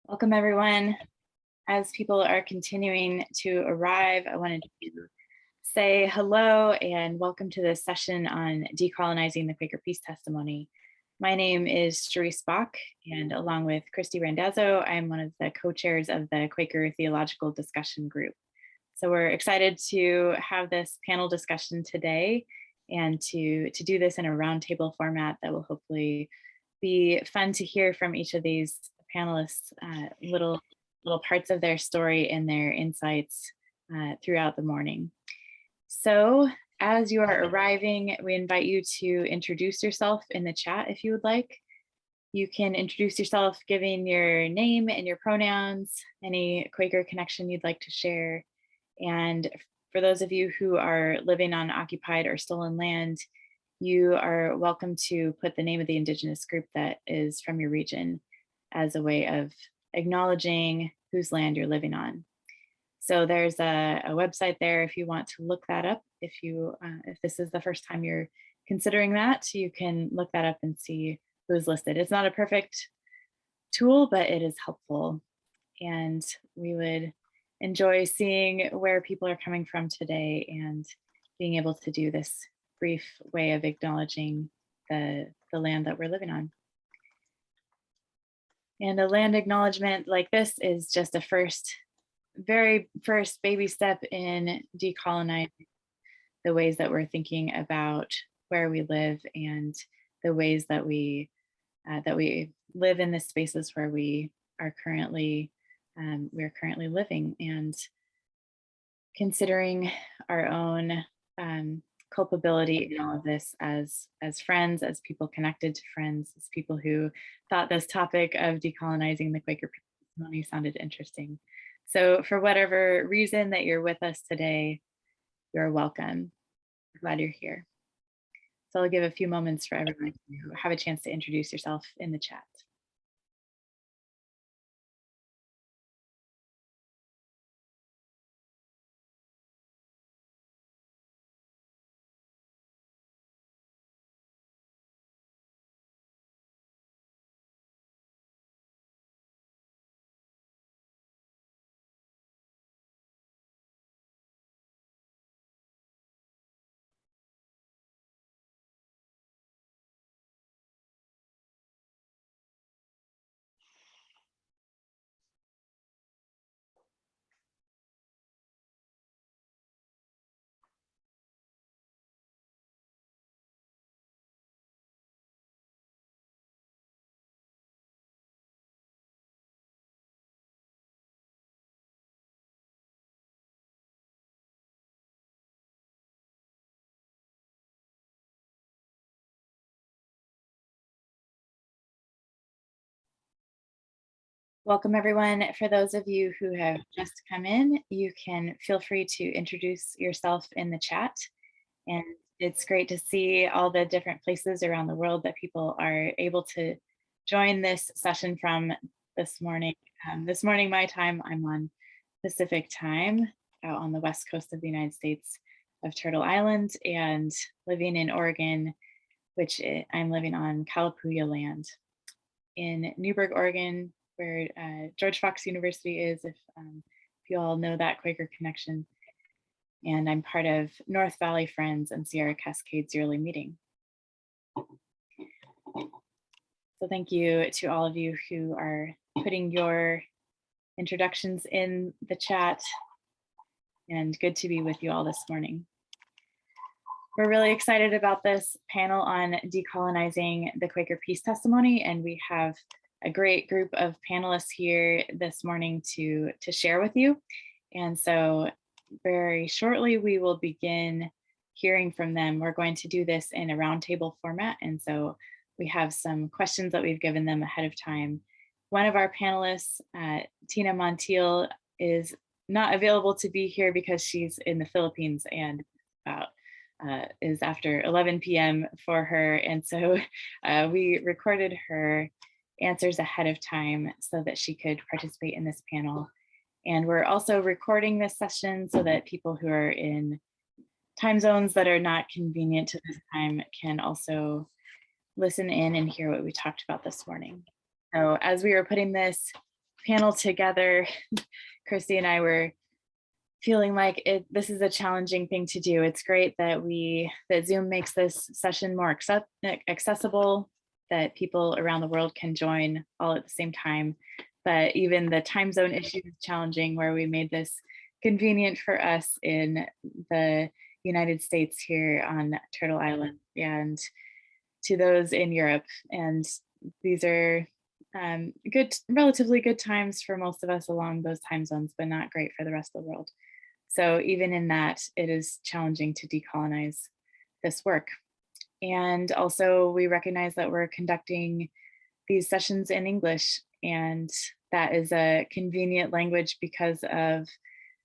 Welcome, everyone. As people are continuing to arrive, I wanted to say hello and welcome to this session on decolonizing the Quaker peace testimony. My name is Cherise Bach, and along with Christy Randazzo, I'm one of the co-chairs of the Quaker Theological Discussion Group. So we're excited to have this panel discussion today and to do this in a roundtable format that will hopefully be fun to hear from each of these panelists, little parts of their story and their insights throughout the morning. So as you are arriving, we invite you to introduce yourself in the chat if you would like. You can introduce yourself giving your name and your pronouns, any Quaker connection you'd like to share. And for those of you who are living on occupied or stolen land, you are welcome to put the name of the Indigenous group that is from your region as a way of acknowledging whose land you're living on. So there's a website there if you want to look that up. If this is the first time you're considering that, you can look that up and see who's listed. It's not a perfect tool, but it is helpful. And we would enjoy seeing where people are coming from today and being able to do this brief way of acknowledging the land that we're living on. And a land acknowledgement like this is just a very first baby step in decolonizing the ways that we're thinking about where we live and the ways that we live in the spaces where we're currently living, and considering our own culpability in all of this as friends, as people connected to friends, as people who thought this topic of decolonizing the Quaker testimony sounded interesting. So for whatever reason that you're with us today, you're welcome. We're glad you're here. So I'll give a few moments for everyone to have a chance to introduce yourself in the chat. Welcome, everyone. For those of you who have just come in, you can feel free to introduce yourself in the chat. And it's great to see all the different places around the world that people are able to join this session from this morning. This morning, my time, I'm on Pacific time out on the west coast of the United States of Turtle Island, and living in Oregon, which I'm living on Kalapuya land. In Newberg, Oregon, where George Fox University is, if you all know that Quaker connection. And I'm part of North Valley Friends and Sierra Cascades yearly meeting. So thank you to all of you who are putting your introductions in the chat, and good to be with you all this morning. We're really excited about this panel on decolonizing the Quaker peace testimony, and we have a great group of panelists here this morning to share with you. And so very shortly, we will begin hearing from them. We're going to do this in a roundtable format. And so we have some questions that we've given them ahead of time. One of our panelists, Tina Montiel, is not available to be here because she's in the Philippines and is after 11 p.m. for her. And so we recorded her answers ahead of time so that she could participate in this panel. And we're also recording this session so that people who are in time zones that are not convenient to this time can also listen in and hear what we talked about this morning. So as we were putting this panel together, Christy and I were feeling like this is a challenging thing to do. It's great that Zoom makes this session more accessible, that people around the world can join all at the same time. But even the time zone issue is challenging, where we made this convenient for us in the United States here on Turtle Island, and to those in Europe. And these are relatively good times for most of us along those time zones, but not great for the rest of the world. So even in that, it is challenging to decolonize this work. And also we recognize that we're conducting these sessions in English, and that is a convenient language because of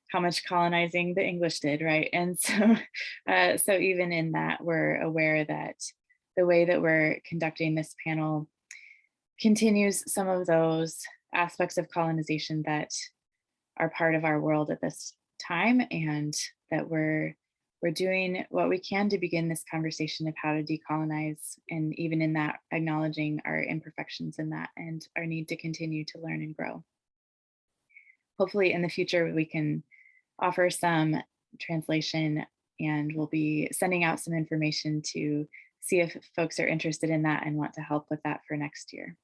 how much colonizing the English did, right? And so, so even in that, we're aware that the way that we're conducting this panel continues some of those aspects of colonization that are part of our world at this time, and that we're doing what we can to begin this conversation of how to decolonize, and even in that, acknowledging our imperfections in that and our need to continue to learn and grow. Hopefully in the future we can offer some translation, and we'll be sending out some information to see if folks are interested in that and want to help with that for next year.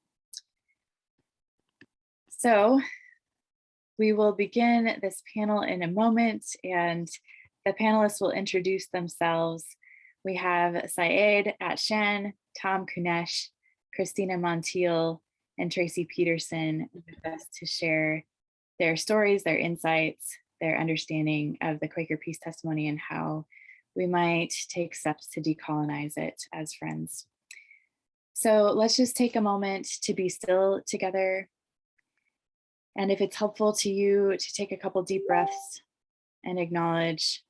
So we will begin this panel in a moment, and the panelists will introduce themselves. We have Syed Atshan, Tom Kunesh, Cristina Montiel, and Tracy Peterson with us to share their stories, their insights, their understanding of the Quaker peace testimony, and how we might take steps to decolonize it as friends. So let's just take a moment to be still together. And if it's helpful to you to take a couple deep breaths and acknowledge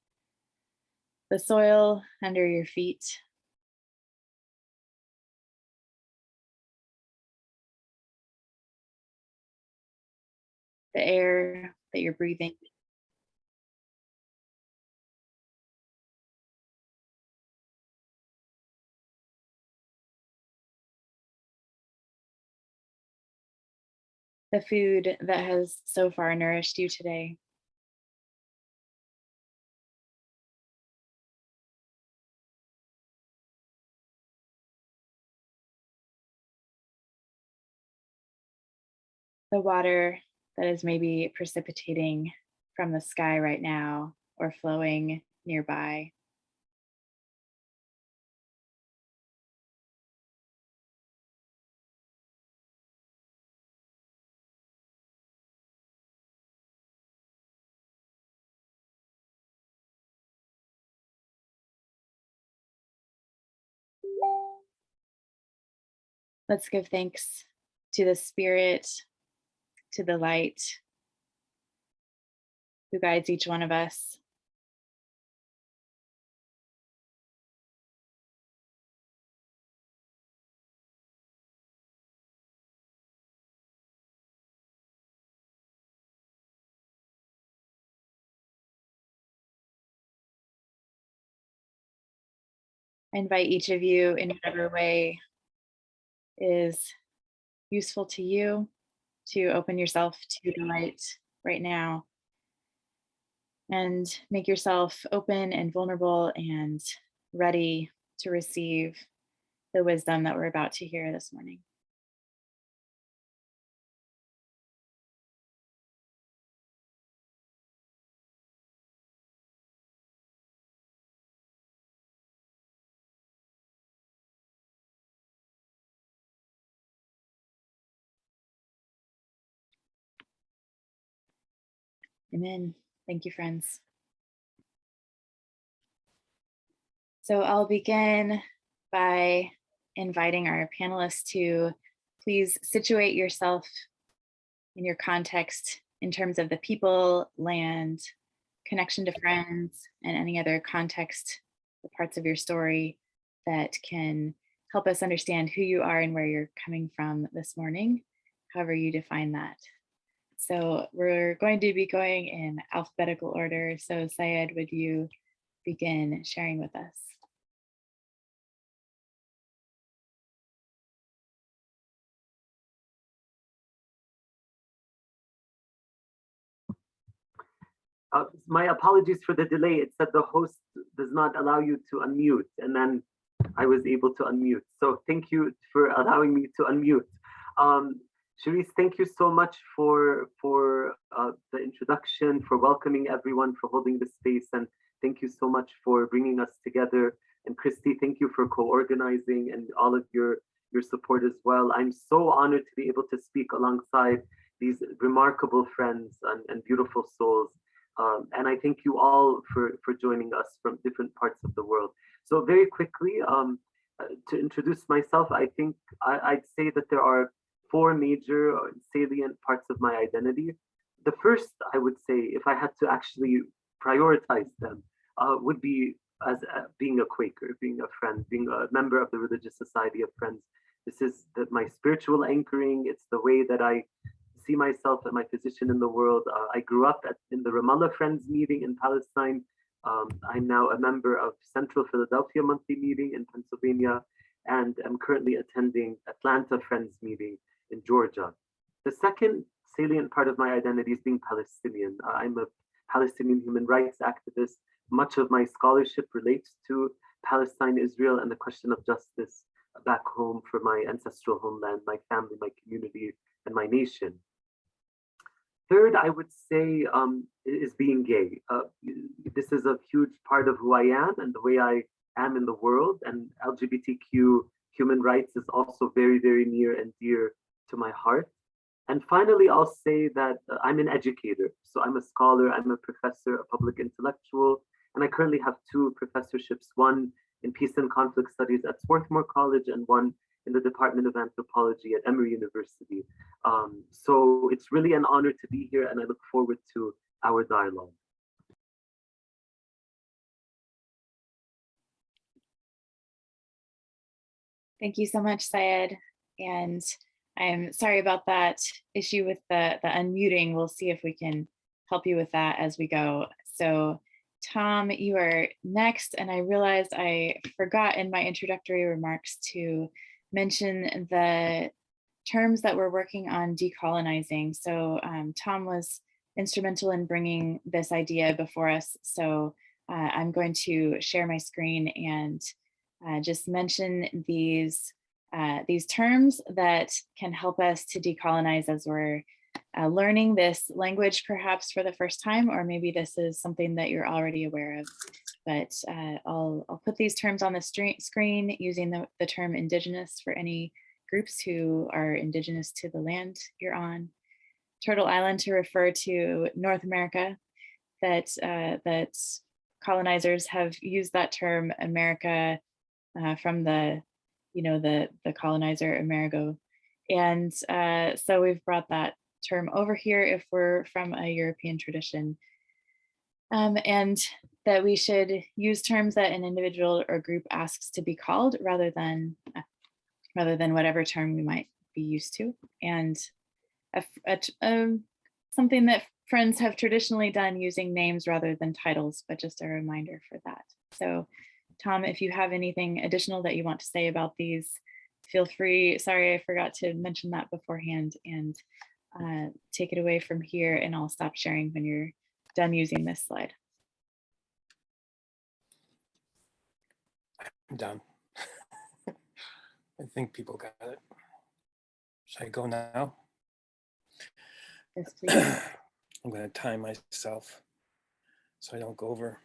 the soil under your feet, the air that you're breathing, the food that has so far nourished you today, the water that is maybe precipitating from the sky right now or flowing nearby. Let's give thanks to the Spirit, to the light who guides each one of us. I invite each of you, in whatever way is useful to you, to open yourself to the light right now and make yourself open and vulnerable and ready to receive the wisdom that we're about to hear this morning. Amen. Thank you, friends. So I'll begin by inviting our panelists to please situate yourself in your context in terms of the people, land, connection to friends, and any other context, the parts of your story that can help us understand who you are and where you're coming from this morning, however you define that. So we're going to be going in alphabetical order. So Syed, would you begin sharing with us? My apologies for the delay. It said the host does not allow you to unmute, and then I was able to unmute. So thank you for allowing me to unmute. Sharice, thank you so much for the introduction, for welcoming everyone, for holding the space, and thank you so much for bringing us together. And Christy, thank you for co-organizing and all of your support as well. I'm so honored to be able to speak alongside these remarkable friends and beautiful souls. And I thank you all for joining us from different parts of the world. So very quickly, to introduce myself, I think I'd say that there are four major salient parts of my identity. The first, I would say, if I had to actually prioritize them, would be as being a Quaker, being a friend, being a member of the Religious Society of Friends. This is my spiritual anchoring. It's the way that I see myself and my position in the world. I grew up in the Ramallah Friends meeting in Palestine. I'm now a member of Central Philadelphia monthly meeting in Pennsylvania, and I'm currently attending Atlanta Friends meeting in Georgia. The second salient part of my identity is being Palestinian. I'm a Palestinian human rights activist. Much of my scholarship relates to Palestine, Israel, and the question of justice back home for my ancestral homeland, my family, my community, and my nation. Third, I would say is being gay. This is a huge part of who I am and the way I am in the world, and LGBTQ human rights is also very, very near and dear to my heart. And finally, I'll say that I'm an educator. So I'm a scholar, I'm a professor, a public intellectual, and I currently have two professorships, one in Peace and Conflict Studies at Swarthmore College and one in the Department of Anthropology at Emory University. So it's really an honor to be here, and I look forward to our dialogue. Thank you so much, Syed. And I'm sorry about that issue with the unmuting. We'll see if we can help you with that as we go. So Tom, you are next. And I realized I forgot in my introductory remarks to mention the terms that we're working on decolonizing. So Tom was instrumental in bringing this idea before us. So I'm going to share my screen and just mention these terms that can help us to decolonize as we're learning this language perhaps for the first time, or maybe this is something that you're already aware of. But I'll put these terms on the screen using the term Indigenous for any groups who are indigenous to the land you're on. Turtle Island to refer to North America, that colonizers have used that term America from the colonizer Amerigo. And so we've brought that term over here if we're from a European tradition. And that we should use terms that an individual or group asks to be called rather than whatever term we might be used to. And something that Friends have traditionally done using names rather than titles, but just a reminder for that. So Tom, if you have anything additional that you want to say about these, feel free. Sorry, I forgot to mention that beforehand, and take it away from here, and I'll stop sharing when you're done using this slide. I'm done. I think people got it. Should I go now? Yes, please. I'm going to time myself so I don't go over.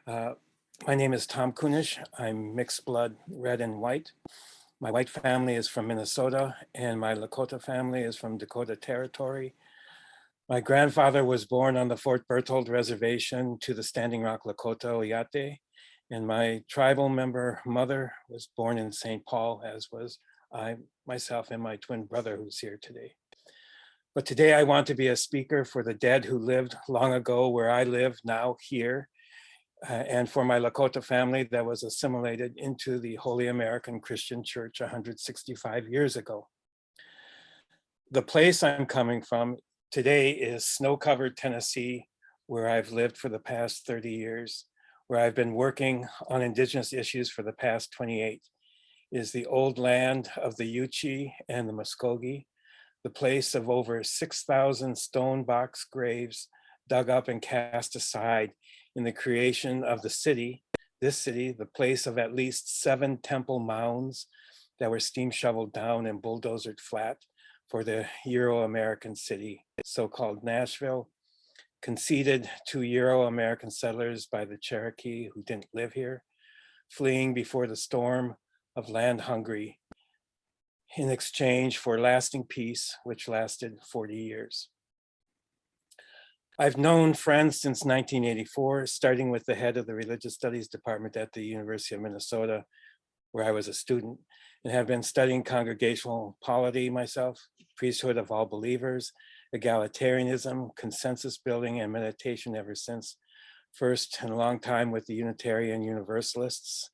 My name is Tom Kunish. I'm mixed blood, red and white. My white family is from Minnesota, and my Lakota family is from Dakota Territory. My grandfather was born on the Fort Berthold Reservation to the Standing Rock Lakota Oyate, and my tribal member mother was born in St. Paul, as was I, myself, and my twin brother who's here today. But today I want to be a speaker for the dead who lived long ago where I live now here, and for my Lakota family that was assimilated into the Holy American Christian Church 165 years ago. The place I'm coming from today is snow-covered Tennessee, where I've lived for the past 30 years, where I've been working on Indigenous issues for the past 28. It is the old land of the Yuchi and the Muskogee, the place of over 6,000 stone box graves dug up and cast aside in the creation of the city, this city, the place of at least 7 temple mounds that were steam shoveled down and bulldozered flat for the Euro-American city, so-called Nashville, conceded to Euro-American settlers by the Cherokee who didn't live here, fleeing before the storm of land hungry in exchange for lasting peace, which lasted 40 years. I've known friends since 1984, starting with the head of the Religious Studies Department at the University of Minnesota, where I was a student, and have been studying congregational polity myself, priesthood of all believers, egalitarianism, consensus building, and meditation ever since. First, in a long time with the Unitarian Universalists,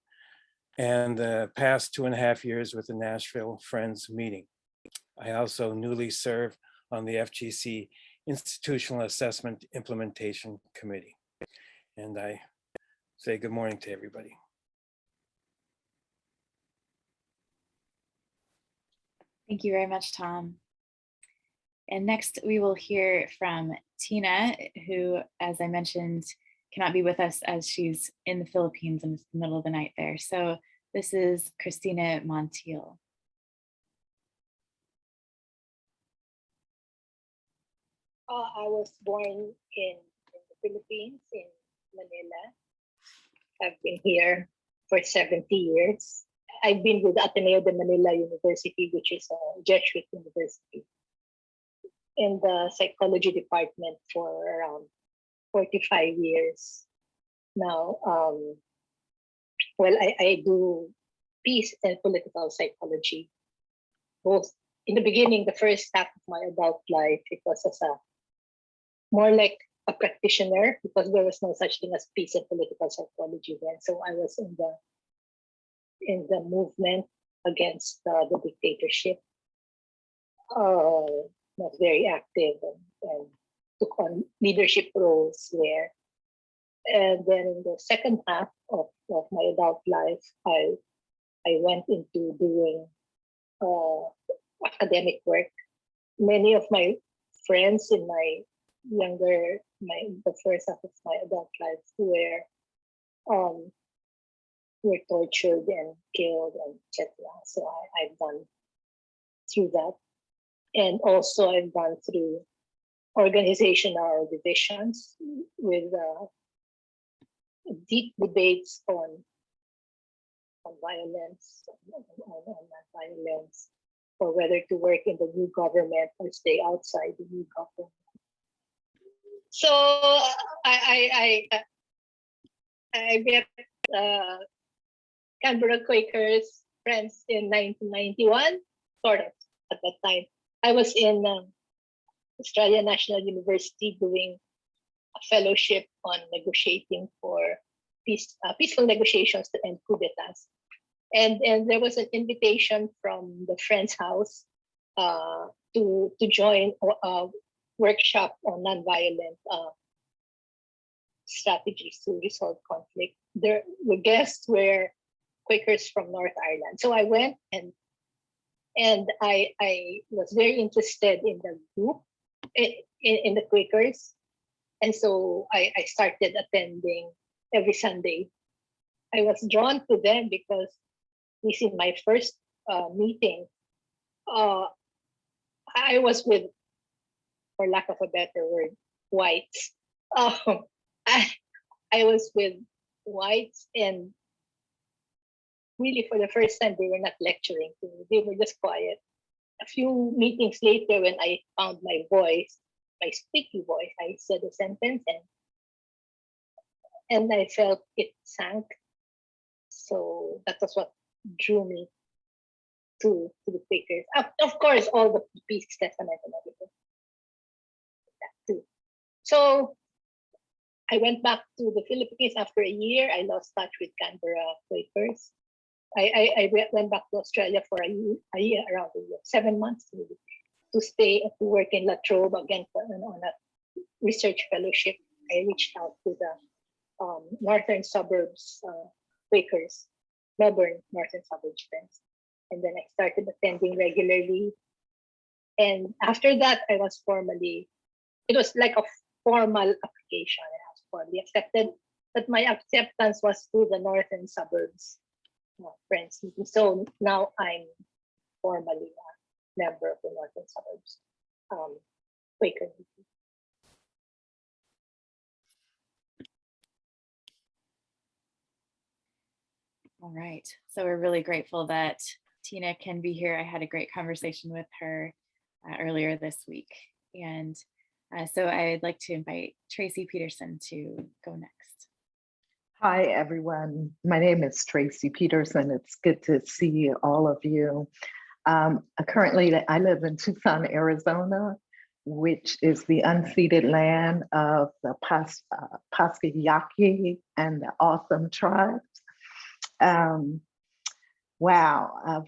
and the past 2.5 years with the Nashville Friends meeting. I also newly serve on the FGC Institutional Assessment Implementation Committee. And I say good morning to everybody. Thank you very much, Tom. And next we will hear from Tina, who, as I mentioned, cannot be with us as she's in the Philippines and it's the middle of the night there. So this is Cristina Montiel. I was born in the Philippines, in Manila. I've been here for 70 years. I've been with Ateneo de Manila University, which is a Jesuit university, in the psychology department for around 45 years now. Well, I do peace and political psychology. Both in the beginning, the first half of my adult life, it was as a more like a practitioner, because there was no such thing as peace and political psychology then. So I was in the movement against the dictatorship. Was very active and took on leadership roles there. And then in the second half of my adult life, I went into doing academic work. Many of my friends in the first half of my adult life were tortured and killed and etc. So I've gone through that. And also I've gone through organizational divisions with deep debates on violence, on non-violence, or whether to work in the new government or stay outside the new government. So I met Canberra Quakers friends in 1991, sort of at that time. I was in Australia National University doing a fellowship on negotiating for peaceful negotiations to end coup d'etats. And there was an invitation from the Friends House to join a workshop on nonviolent strategies to resolve conflict. The guests were Quakers from North Ireland. So I went and I was very interested in the group, in the Quakers. And so I started attending every Sunday. I was drawn to them because this is my first meeting. I was with, for lack of a better word, whites. I was with whites, and really for the first time they were not lecturing to me. They were just quiet. A few meetings later, when I found my voice, my squeaky voice, I said a sentence and I felt it sank. So that was what drew me to the Quakers. Of course, all the peace testament and everything. That too. So I went back to the Philippines after a year. I lost touch with Canberra Quakers. I went back to Australia for a year, around a year, 7 months maybe, to stay and to work in La Trobe again on a research fellowship. I reached out to the northern suburbs Quakers, Melbourne northern suburbs friends, and then I started attending regularly. And after that, I was formally, it was like formal application, and I was formally accepted. But my acceptance was through the northern suburbs, for instance. So now I'm formally a member of the northern suburbs, Quaker. All right, so we're really grateful that Tina can be here. I had a great conversation with her earlier this week. And so I'd like to invite Tracy Peterson to go next. Hi, everyone. My name is Tracy Peterson. It's good to see all of you. Currently, I live in Tucson, Arizona, which is the unceded land of the Pascayaki and the Awesome tribes. Wow,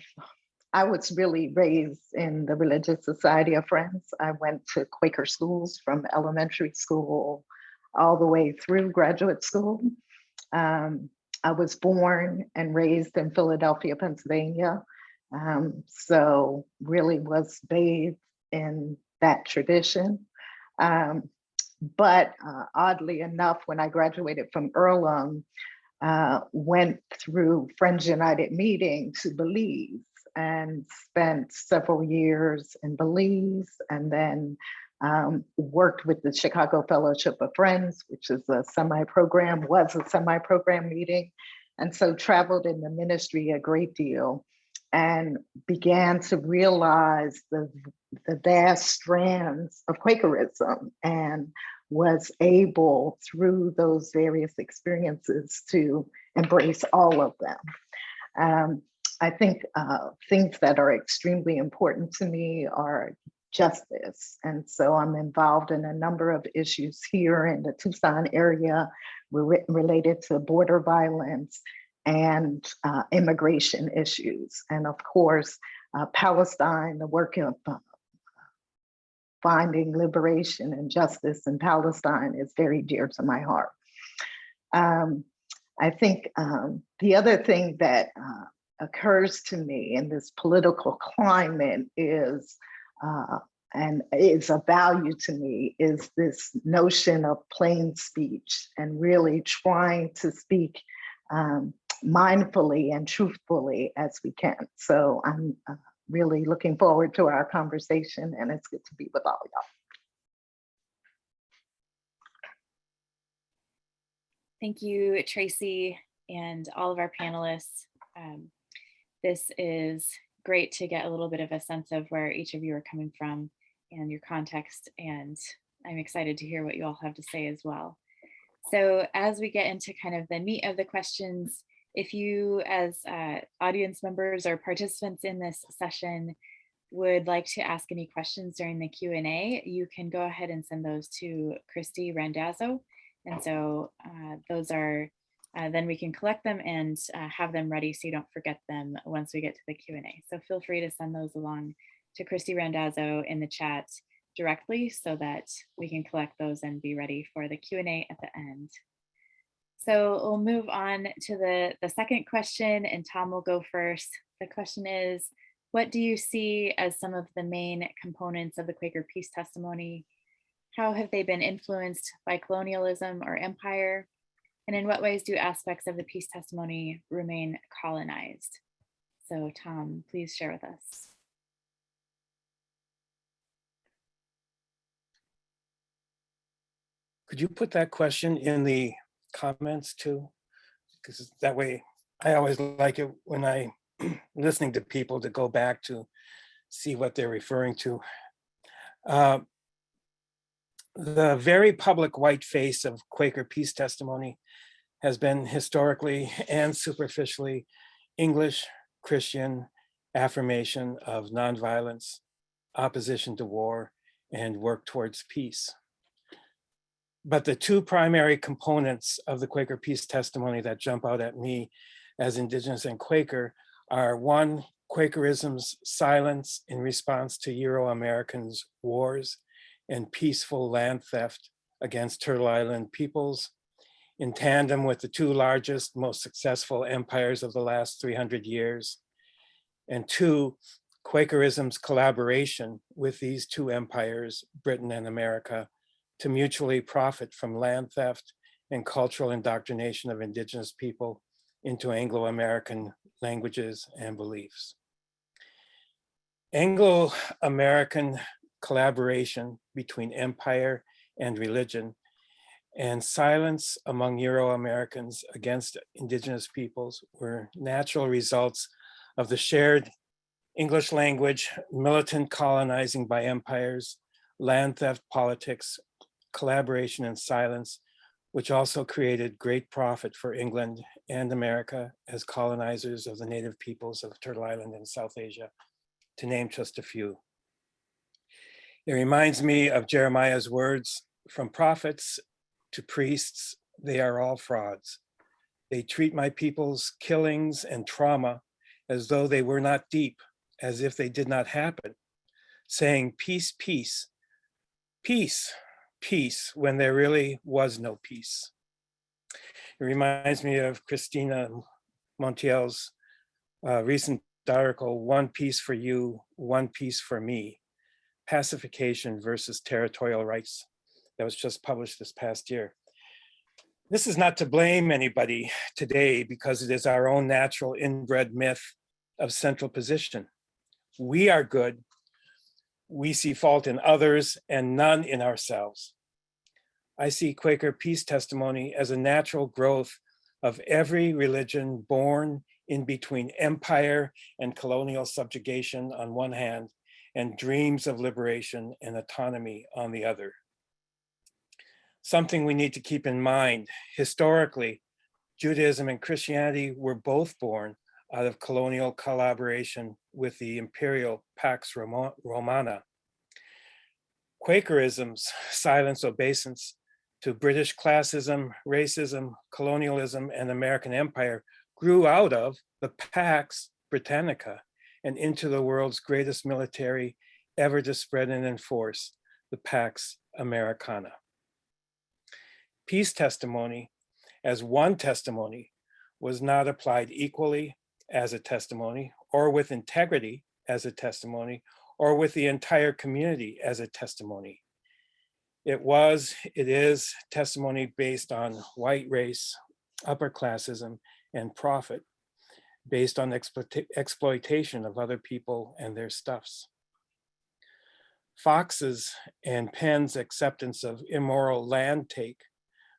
I was really raised in the Religious Society of Friends. I went to Quaker schools from elementary school all the way through graduate school. I was born and raised in Philadelphia, Pennsylvania. So really was bathed in that tradition. But oddly enough, when I graduated from Earlham, went through Friends United meeting to Belize and spent several years in Belize, and then worked with the Chicago Fellowship of Friends, which is a semi-program, was a semi-program meeting. And so traveled in the ministry a great deal and began to realize the vast strands of Quakerism, and was able through those various experiences to embrace all of them. I think things that are extremely important to me are justice. And so I'm involved in a number of issues here in the Tucson area related to border violence and immigration issues. And of course, Palestine, the work of finding liberation and justice in Palestine is very dear to my heart. I think the other thing that occurs to me in this political climate is, and is a value to me, is this notion of plain speech and really trying to speak mindfully and truthfully as we can. So I'm really looking forward to our conversation, and it's good to be with all y'all. Thank you, Tracy, and all of our panelists. This is great to get a little bit of a sense of where each of you are coming from and your context, and I'm excited to hear what you all have to say as well. So as we get into kind of the meat of the questions, if you as audience members or participants in this session would like to ask any questions during the Q&A, you can go ahead and send those to Christy Randazzo. And so those are, then we can collect them and have them ready so you don't forget them once we get to the Q&A. So feel free to send those along to Christy Randazzo in the chat directly so that we can collect those and be ready for the Q&A at the end. So we'll move on to the second question, and Tom will go first. The question is, what do you see as some of the main components of the Quaker peace testimony? How have they been influenced by colonialism or empire? And in what ways do aspects of the peace testimony remain colonized? So Tom, please share with us. Could you put that question in the comments too? Because that way, I always like it when I listening to people to go back to see what they're referring to. The very public white face of Quaker peace testimony has been historically and superficially English, Christian affirmation of nonviolence, opposition to war, and work towards peace. But the two primary components of the Quaker peace testimony that jump out at me as Indigenous and Quaker are, one, Quakerism's silence in response to Euro-Americans' wars and peaceful land theft against Turtle Island peoples, in tandem with the two largest, most successful empires of the last 300 years. And two, Quakerism's collaboration with these two empires, Britain and America, to mutually profit from land theft and cultural indoctrination of indigenous people into Anglo-American languages and beliefs. Anglo-American collaboration between empire and religion and silence among Euro-Americans against indigenous peoples were natural results of the shared English language, militant colonizing by empires, land theft politics, collaboration and silence, which also created great profit for England and America as colonizers of the native peoples of Turtle Island and South Asia, to name just a few. It reminds me of Jeremiah's words, "From prophets to priests, they are all frauds. They treat my people's killings and trauma as though they were not deep, as if they did not happen, saying peace, peace, peace, peace, when there really was no peace." It reminds me of Cristina Montiel's recent article, "One Piece for You, One Piece for Me, Pacification versus Territorial Rights," that was just published this past year. This is not to blame anybody today because it is our own natural inbred myth of central position. We are good. We see fault in others and none in ourselves. I see Quaker peace testimony as a natural growth of every religion born in between empire and colonial subjugation on one hand, and dreams of liberation and autonomy on the other. Something we need to keep in mind, historically, Judaism and Christianity were both born out of colonial collaboration with the imperial Pax Romana. Quakerism's silence obeisance to British classism, racism, colonialism, and American empire grew out of the Pax Britannica and into the world's greatest military ever to spread and enforce, the Pax Americana. Peace testimony as one testimony was not applied equally as a testimony, or with integrity as a testimony, or with the entire community as a testimony. It is testimony based on white race, upper classism, and profit, based on exploitation of other people and their stuffs. Fox's and Penn's acceptance of immoral land take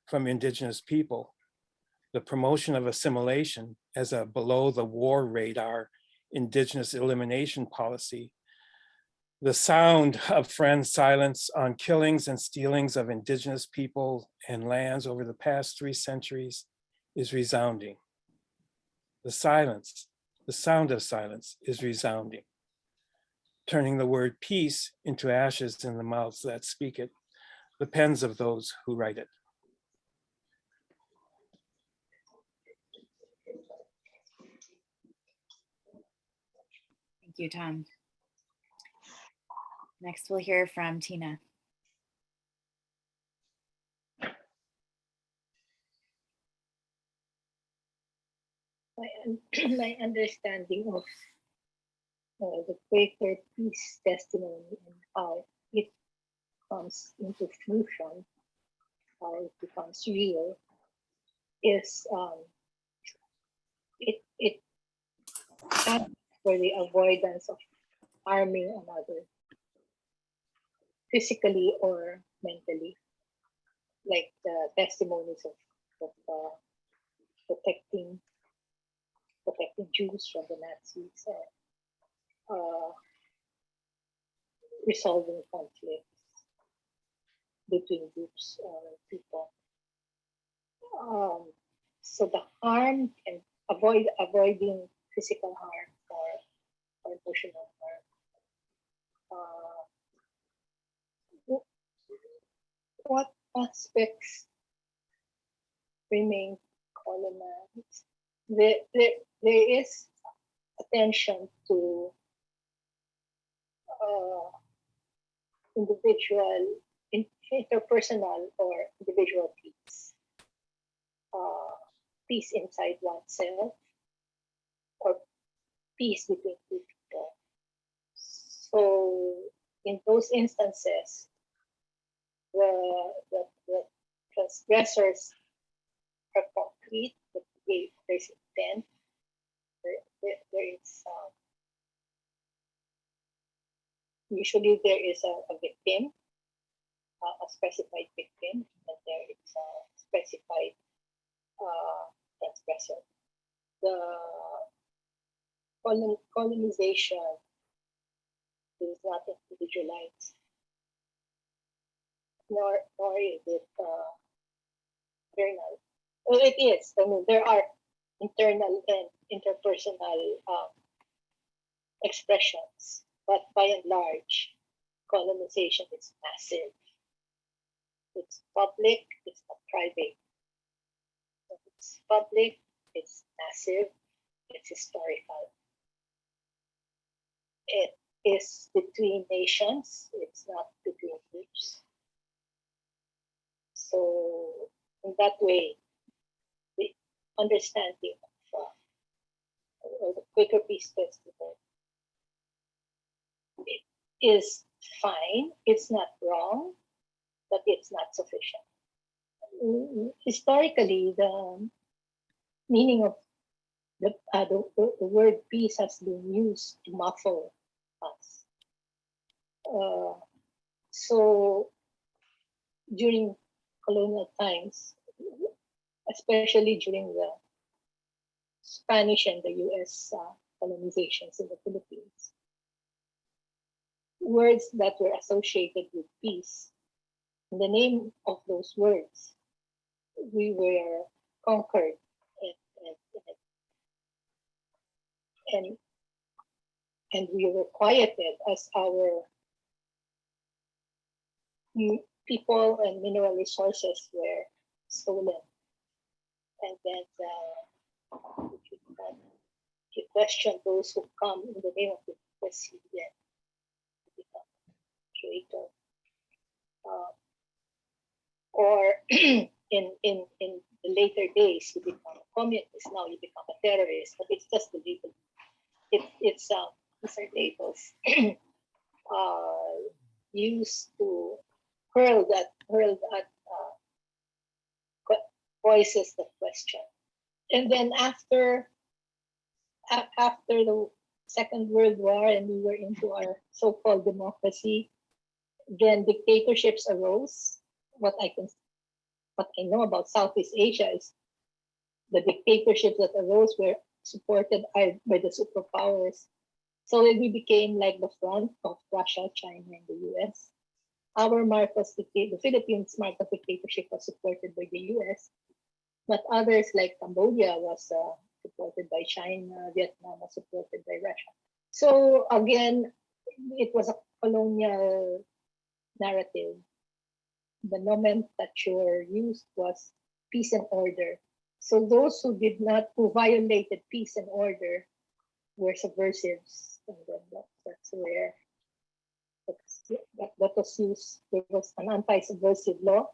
from indigenous people, the promotion of assimilation as a below the war radar indigenous elimination policy, the sound of Friend's silence on killings and stealings of indigenous people and lands over the past 3 centuries is resounding. The sound of silence is resounding, turning the word peace into ashes in the mouths that speak it, the pens of those who write it. Thank you, Tom. Next, we'll hear from Tina. My understanding of the Quaker peace testimony and how it comes into fusion, how it becomes real, is it stands for the avoidance of harming another, physically or mentally, like the testimonies of protecting Jews from the Nazis, resolving conflicts between groups or people. So the harm and avoiding physical harm or emotional harm. What aspects remain colonized? There is attention to individual, interpersonal or individual peace. Peace inside oneself or peace between two people. So in those instances, the transgressors are concrete, but there's intent. There is usually there is a victim, a specified victim, and there is a specified transgressor. The colonization is not individualized, nor is it internal. Well, it is. I mean, there are internal and interpersonal expressions, but by and large, colonization is massive. It's public, it's not private. It's public, it's massive, it's historical. It is between nations, it's not between groups. So, in that way, the understanding of the Quaker Peace Festival is fine, it's not wrong, but it's not sufficient. Historically, the meaning of the word peace has been used to muffle us. So during colonial times, especially during the Spanish and the US colonizations in the Philippines, words that were associated with peace, in the name of those words, we were conquered and we were quieted as our people and mineral resources were stolen. And then you question those who come in the name of the President to become traitor. Or in the later days, you become a communist, now you become a terrorist, but it's just the label. These are labels used to hurl at voices that question. And then after the Second World War and we were into our so-called democracy, then dictatorships arose. What I know about Southeast Asia is the dictatorships that arose were supported by the superpowers. So we became like the front of Russia, China, and the US. Our Marcos, the Philippines' Marcos dictatorship was supported by the US, but others like Cambodia was supported by China, Vietnam was supported by Russia. So again, it was a colonial narrative. The nomenclature used was peace and order. So those who violated peace and order were subversives. And then that's where that was used. There was an anti-subversive law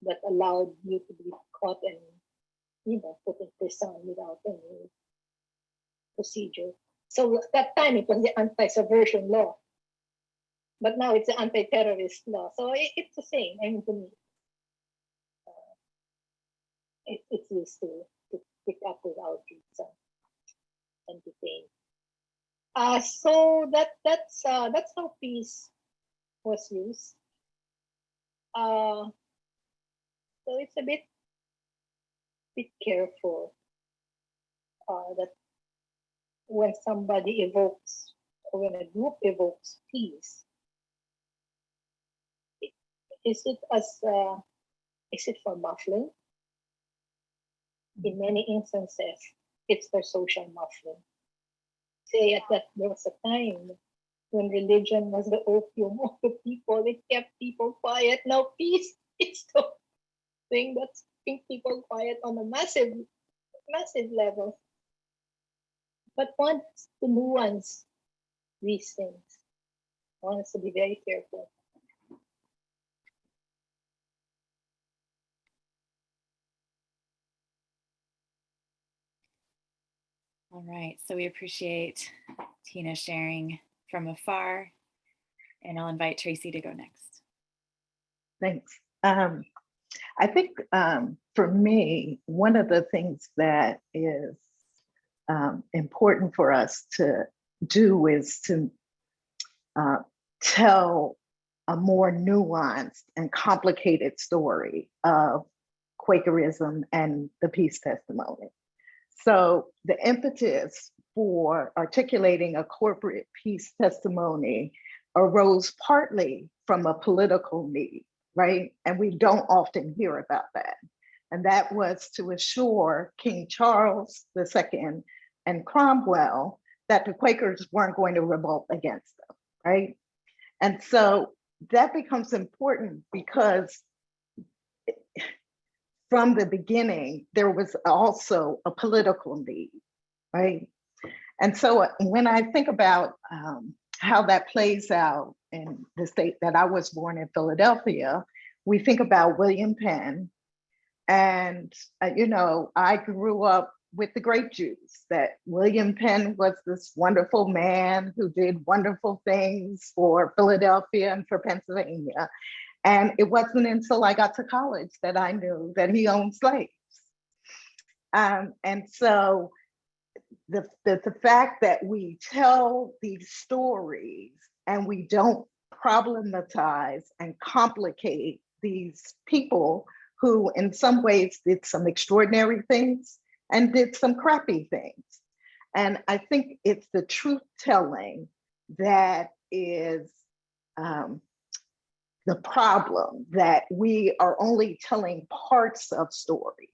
that allowed you to be caught and put in prison without any procedure. So at that time it was the anti-subversion law, but now it's the anti-terrorist law. So it's the same. I mean, to me, it's used to pick up without reason and detain. So that's how peace was used. So it's a bit careful that when somebody evokes or when a group evokes peace, is it for muffling? In many instances, it's for social muffling. Say there was a time when religion was the opium of the people. It kept people quiet. Now peace is the thing that's keeping people quiet on a massive level. But one has to nuance these things. One has to be very careful. All right, so we appreciate Tina sharing from afar, and I'll invite Tracy to go next. Thanks. I think for me, one of the things that is important for us to do is to tell a more nuanced and complicated story of Quakerism and the peace testimony. So the impetus for articulating a corporate peace testimony arose partly from a political need, right? And we don't often hear about that. And that was to assure King Charles II and Cromwell that the Quakers weren't going to revolt against them, right? And so that becomes important because from the beginning, there was also a political need, right? And so when I think about how that plays out in the state that I was born in, Philadelphia, we think about William Penn. And, I grew up with the grape juice, that William Penn was this wonderful man who did wonderful things for Philadelphia and for Pennsylvania. And it wasn't until I got to college that I knew that he owned slaves. And so the fact that we tell these stories and we don't problematize and complicate these people who in some ways did some extraordinary things and did some crappy things. And I think it's the truth telling that is the problem, that we are only telling parts of stories.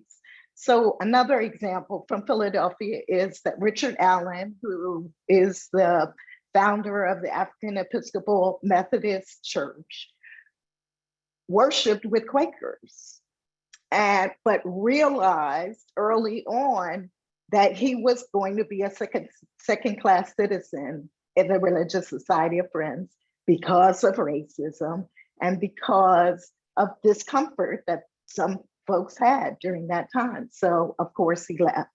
So another example from Philadelphia is that Richard Allen, who is the founder of the African Episcopal Methodist Church, worshiped with Quakers, but realized early on that he was going to be a second-class citizen in the Religious Society of Friends because of racism and because of discomfort that some folks had during that time. So of course he left.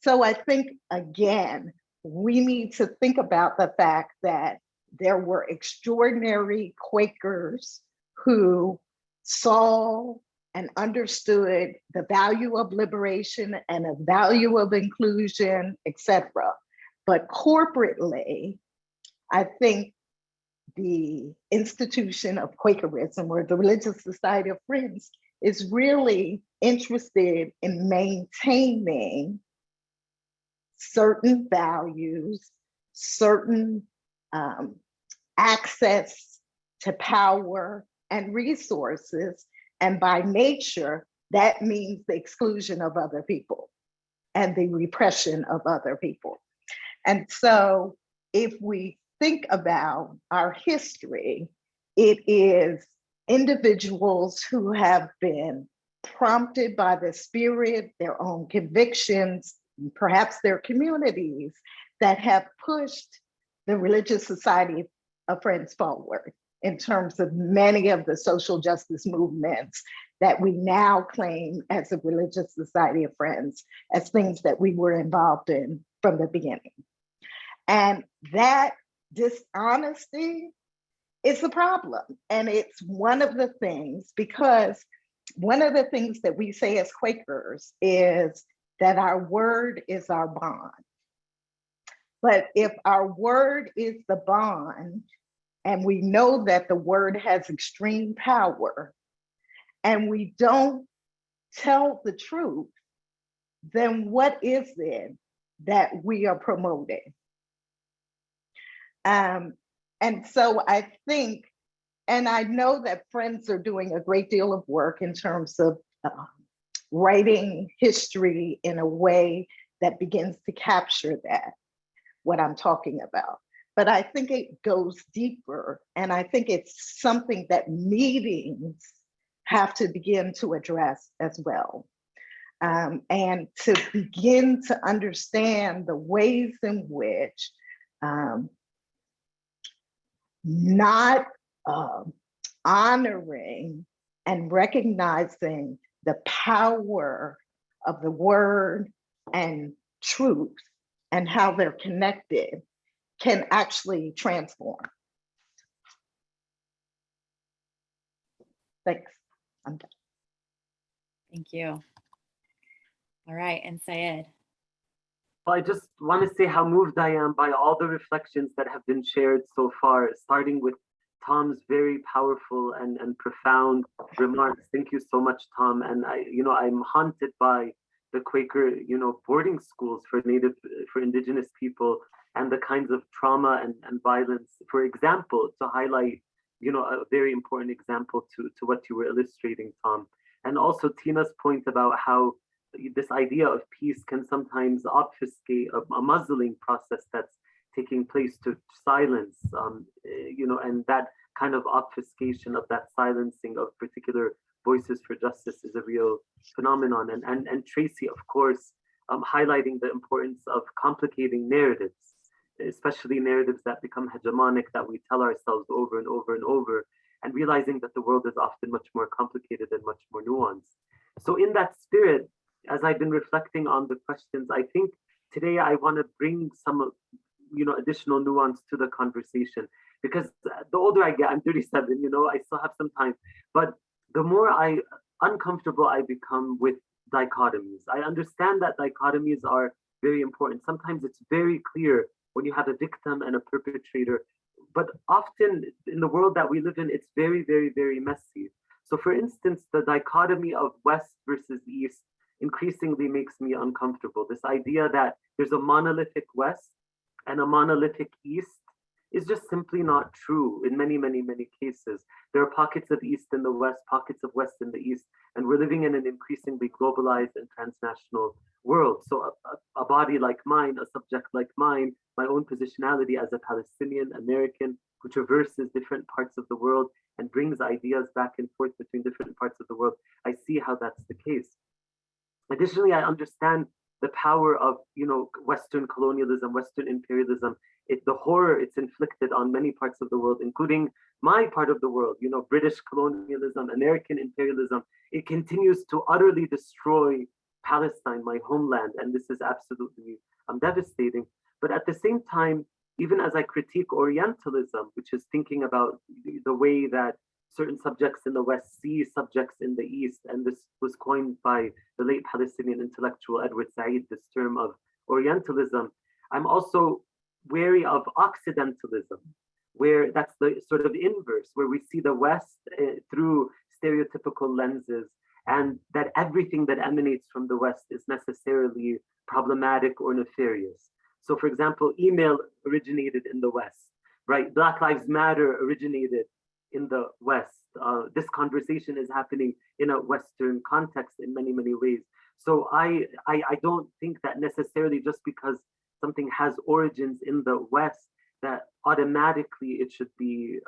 So I think, again, we need to think about the fact that there were extraordinary Quakers who saw and understood the value of liberation and the value of inclusion, etc. But corporately, I think the institution of Quakerism, or the Religious Society of Friends, is really interested in maintaining certain values, certain access to power and resources. And by nature, that means the exclusion of other people and the repression of other people. And so if we think about our history, it is individuals who have been prompted by the spirit, their own convictions, perhaps their communities, that have pushed the Religious Society of Friends forward in terms of many of the social justice movements that we now claim as a Religious Society of Friends as things that we were involved in from the beginning. And that dishonesty is a problem. And it's one of the things, because one of the things that we say as Quakers is that our word is our bond. But if our word is the bond, and we know that the word has extreme power, and we don't tell the truth, then what is it that we are promoting? And so I think, and I know that Friends are doing a great deal of work in terms of writing history in a way that begins to capture that, what I'm talking about. But I think it goes deeper, and I think it's something that meetings have to begin to address as well. And to begin to understand the ways in which not honoring and recognizing the power of the word and truth and how they're connected can actually transform. Thanks. I'm done. Thank you. All right, and Syed. Well, I just want to say how moved I am by all the reflections that have been shared so far, starting with Tom's very powerful and profound remarks. Thank you so much, Tom. And I'm haunted by the Quaker, boarding schools for Indigenous people and the kinds of trauma and violence. For example, to highlight, a very important example to what you were illustrating, Tom. And also Tina's point about how this idea of peace can sometimes obfuscate a muzzling process that's taking place to silence, and that kind of obfuscation of that silencing of particular voices for justice is a real phenomenon. And Tracy, of course, highlighting the importance of complicating narratives, especially narratives that become hegemonic, that we tell ourselves over and over and over, and realizing that the world is often much more complicated and much more nuanced. So in that spirit, as I've been reflecting on the questions, I think today I want to bring some, additional nuance to the conversation, because the older I get, I'm 37, I still have some time, but the more uncomfortable I become with dichotomies. I understand that dichotomies are very important. Sometimes it's very clear when you have a victim and a perpetrator, but often in the world that we live in, it's very, very, very messy. So for instance, the dichotomy of West versus East increasingly makes me uncomfortable. This idea that there's a monolithic West and a monolithic East is just simply not true in many, many, many cases. There are pockets of East in the West, pockets of West in the East, and we're living in an increasingly globalized and transnational world. So a body like mine, a subject like mine, my own positionality as a Palestinian American who traverses different parts of the world and brings ideas back and forth between different parts of the world, I see how that's the case. Additionally, I understand the power of, Western colonialism, Western imperialism, the horror it's inflicted on many parts of the world, including my part of the world, British colonialism, American imperialism. It continues to utterly destroy Palestine, my homeland, and this is absolutely devastating. But at the same time, even as I critique Orientalism, which is thinking about the way that certain subjects in the West see subjects in the East, and this was coined by the late Palestinian intellectual Edward Said, this term of Orientalism, I'm also wary of Occidentalism, where that's the sort of inverse, where we see the West through stereotypical lenses, and that everything that emanates from the West is necessarily problematic or nefarious. So for example, email originated in the West, right? Black Lives Matter originated in the West. This conversation is happening in a Western context in many, many ways. So I don't think that necessarily just because something has origins in the West, that automatically it should be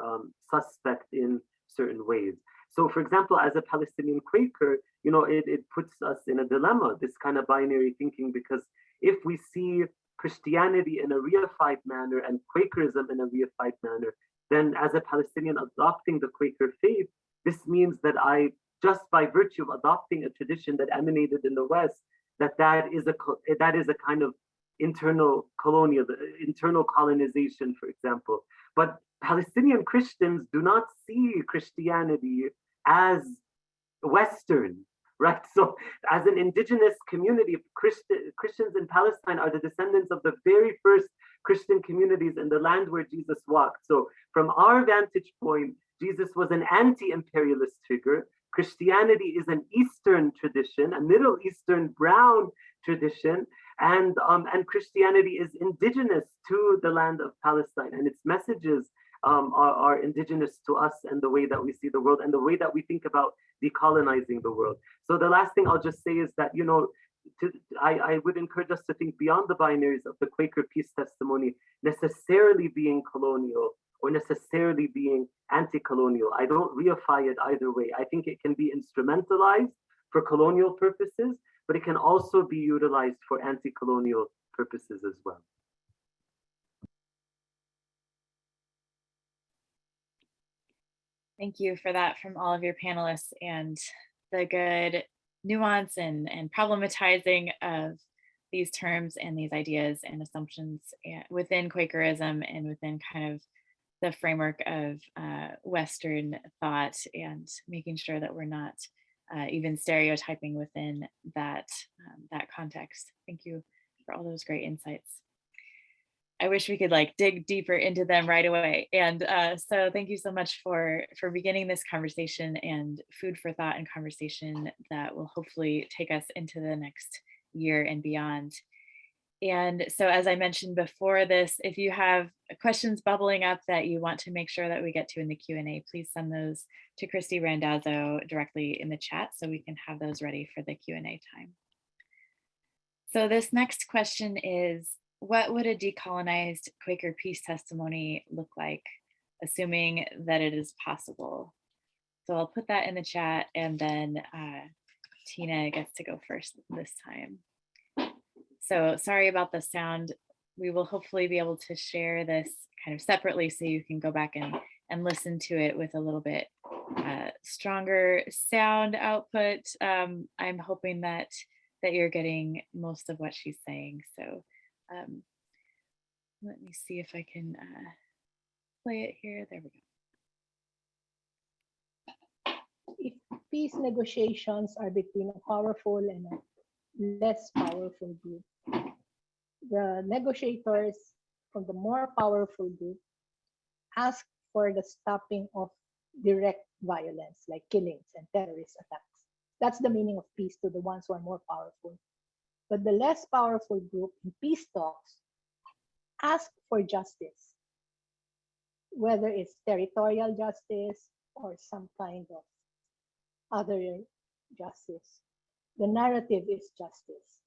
suspect in certain ways. So for example, as a Palestinian Quaker, it puts us in a dilemma, this kind of binary thinking, because if we see Christianity in a reified manner and Quakerism in a reified manner, then as a Palestinian adopting the Quaker faith, this means that I, just by virtue of adopting a tradition that emanated in the West, that is a kind of internal colonization, for example. But Palestinian Christians do not see Christianity as Western, right? So as an indigenous community, Christians in Palestine are the descendants of the very first Christian communities in the land where Jesus walked. So from our vantage point, Jesus was an anti-imperialist figure. Christianity is an Eastern tradition, a Middle Eastern brown tradition, and Christianity is indigenous to the land of Palestine, and its messages are indigenous to us and the way that we see the world and the way that we think about decolonizing the world. So the last thing I'll just say is that, I would encourage us to think beyond the binaries of the Quaker peace testimony necessarily being colonial or necessarily being anti-colonial. I don't reify it either way. I think it can be instrumentalized for colonial purposes, but it can also be utilized for anti-colonial purposes as well. Thank you for that from all of your panelists and the good nuance and problematizing of these terms and these ideas and assumptions within Quakerism and within kind of the framework of Western thought and making sure that we're not even stereotyping within that, that context. Thank you for all those great insights. I wish we could like dig deeper into them right away. And so thank you so much for beginning this conversation and food for thought and conversation that will hopefully take us into the next year and beyond. And so as I mentioned before this, if you have questions bubbling up that you want to make sure that we get to in the Q&A, please send those to Christy Randazzo directly in the chat so we can have those ready for the Q&A time. So this next question is, what would a decolonized Quaker peace testimony look like, assuming that it is possible? So I'll put that in the chat, and then Tina gets to go first this time. So sorry about the sound. We will hopefully be able to share this kind of separately so you can go back and listen to it with a little bit stronger sound output. I'm hoping that you're getting most of what she's saying. So let me see if I can play it here. There we go. If peace negotiations are between a powerful and a less powerful group, the negotiators from the more powerful group ask for the stopping of direct violence like killings and terrorist attacks. That's the meaning of peace to the ones who are more powerful. But the less powerful group in peace talks ask for justice, whether it's territorial justice or some kind of other justice. The narrative is justice.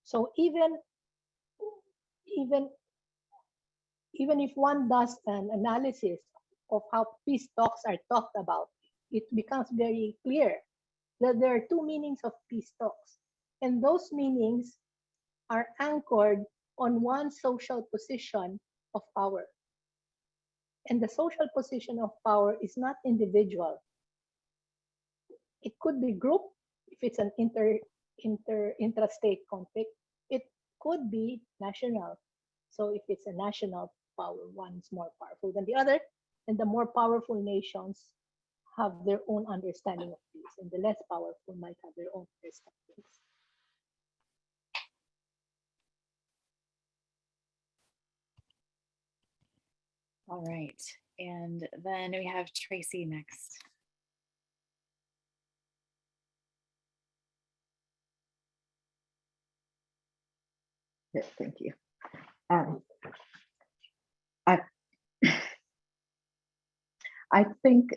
So even if one does an analysis of how peace talks are talked about, it becomes very clear that there are two meanings of peace talks. And those meanings are anchored on one social position of power. And the social position of power is not individual. It could be group, if it's an intrastate conflict. It could be national. So if it's a national power, one is more powerful than the other, and the more powerful nations have their own understanding of peace, and the less powerful might have their own understandings. All right, and then we have Tracy next. Yes, thank you. I think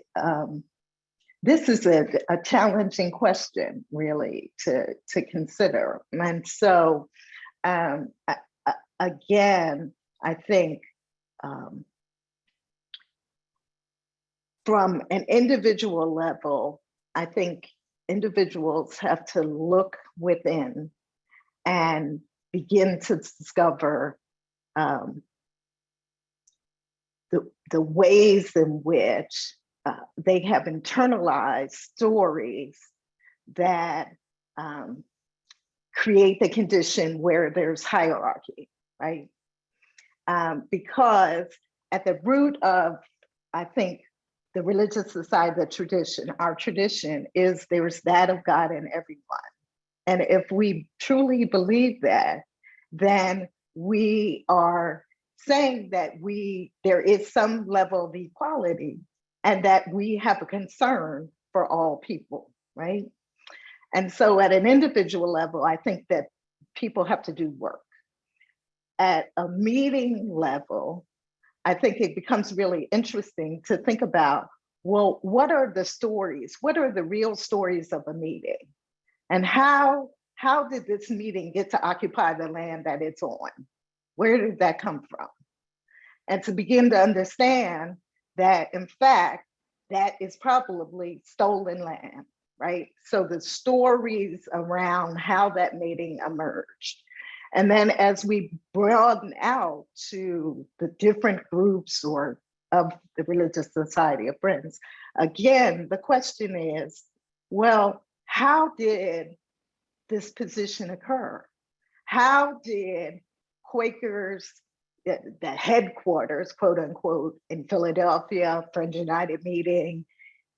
this is a challenging question, really, to consider. And so, again, I think from an individual level, I think individuals have to look within and begin to discover the ways in which they have internalized stories that create the condition where there's hierarchy, right? Because at the root of, I think, the religious society, the tradition, our tradition is there's that of God in everyone. And if we truly believe that, then we are saying that there is some level of equality and that we have a concern for all people, right? And so at an individual level, I think that people have to do work. At a meeting level, I think it becomes really interesting to think about, well, what are the stories? What are the real stories of a meeting? And how did this meeting get to occupy the land that it's on? Where did that come from? And to begin to understand that, in fact, that is probably stolen land, right? So the stories around how that meeting emerged. And then as we broaden out to the different groups or of the Religious Society of Friends, again, the question is, well, how did this position occur? How did Quakers the headquarters, quote unquote, in Philadelphia, Friends United meeting,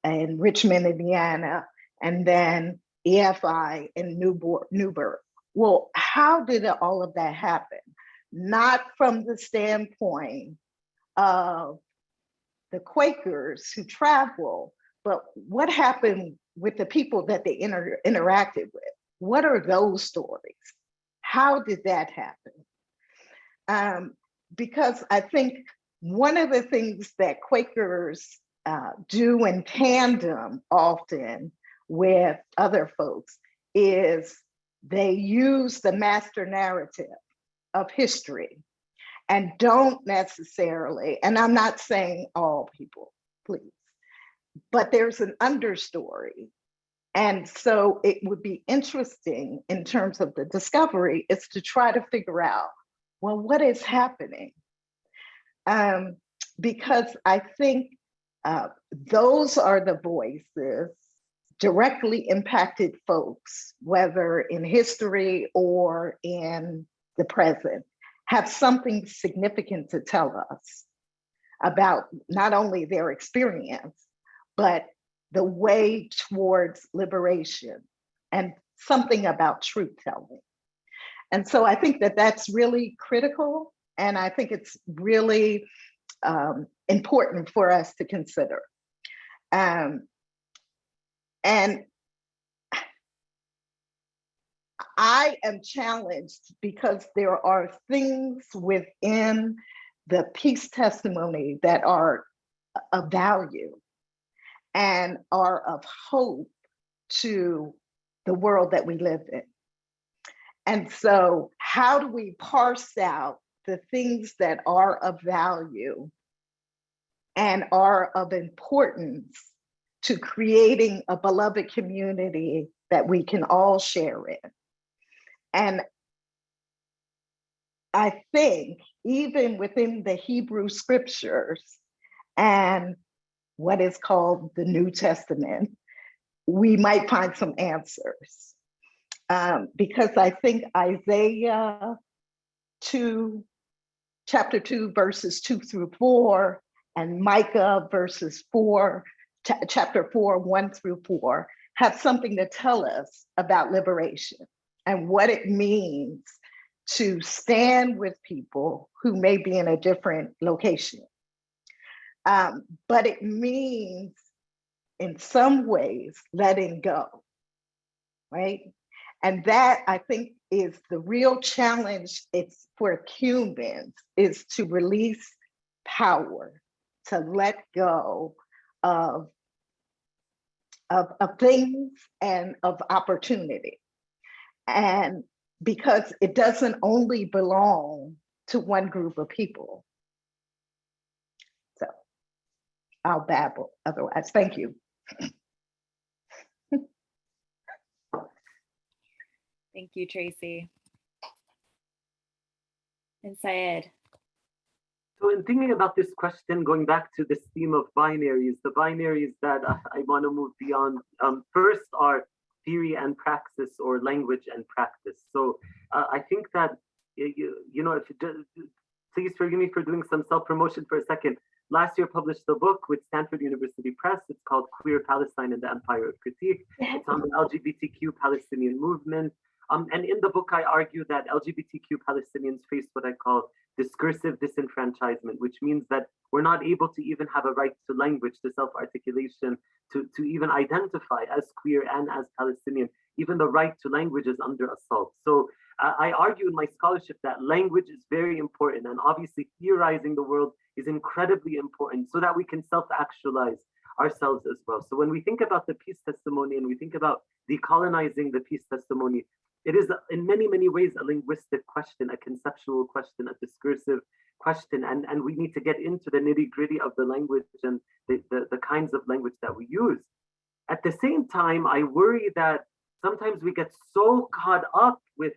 in Richmond, Indiana, and then EFI in Newburgh. Well, how did all of that happen? Not from the standpoint of the Quakers who travel, but what happened with the people that they interacted with? What are those stories? How did that happen? Because I think one of the things that Quakers do in tandem often with other folks is they use the master narrative of history and don't necessarily, and I'm not saying all people, please, but there's an understory. And so it would be interesting in terms of the discovery is to try to figure out, well, what is happening? Because I think those are the voices directly impacted folks, whether in history or in the present, have something significant to tell us about not only their experience, but the way towards liberation and something about truth telling. And so I think that that's really critical. And I think it's really important for us to consider. And I am challenged because there are things within the peace testimony that are of value and are of hope to the world that we live in. And so how do we parse out the things that are of value and are of importance to creating a beloved community that we can all share in? And I think even within the Hebrew scriptures and what is called the New Testament, we might find some answers. Because I think Isaiah chapter 2, verses 2 through 4, and Micah chapter 4, 1 through 4, have something to tell us about liberation and what it means to stand with people who may be in a different location. But it means, in some ways, letting go, right? And that, I think, is the real challenge. It's for humans, is to release power, to let go of things and of opportunity. And because it doesn't only belong to one group of people. So I'll babble otherwise. Thank you. Thank you, Tracy. And Syed. So in thinking about this question, going back to this theme of binaries, the binaries that I want to move beyond, first are theory and praxis, or language and practice. So I think that, please forgive me for doing some self-promotion for a second. Last year published a book with Stanford University Press. It's called Queer Palestine and the Empire of Critique. It's on the LGBTQ Palestinian movement. And in the book, I argue that LGBTQ Palestinians face what I call discursive disenfranchisement, which means that we're not able to even have a right to language, to self-articulation, to even identify as queer and as Palestinian. Even the right to language is under assault. So I argue in my scholarship that language is very important, and obviously theorizing the world is incredibly important so that we can self-actualize ourselves as well. So when we think about the peace testimony and we think about decolonizing the peace testimony, it is in many, many ways a linguistic question, a conceptual question, a discursive question, and we need to get into the nitty-gritty of the language and the kinds of language that we use. At the same time, I worry that sometimes we get so caught up with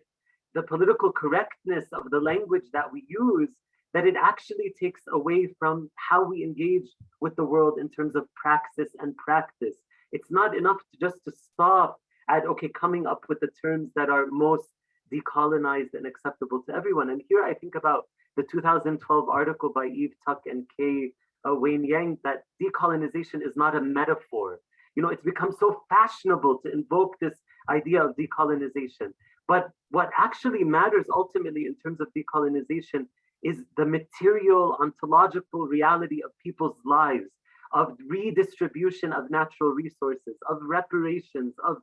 the political correctness of the language that we use that it actually takes away from how we engage with the world in terms of praxis and practice. It's not enough just to stop at, okay, coming up with the terms that are most decolonized and acceptable to everyone. And here I think about the 2012 article by Eve Tuck and Kay Wayne Yang that decolonization is not a metaphor. You know, it's become so fashionable to invoke this idea of decolonization. But what actually matters ultimately in terms of decolonization is the material, ontological reality of people's lives, of redistribution of natural resources, of reparations, of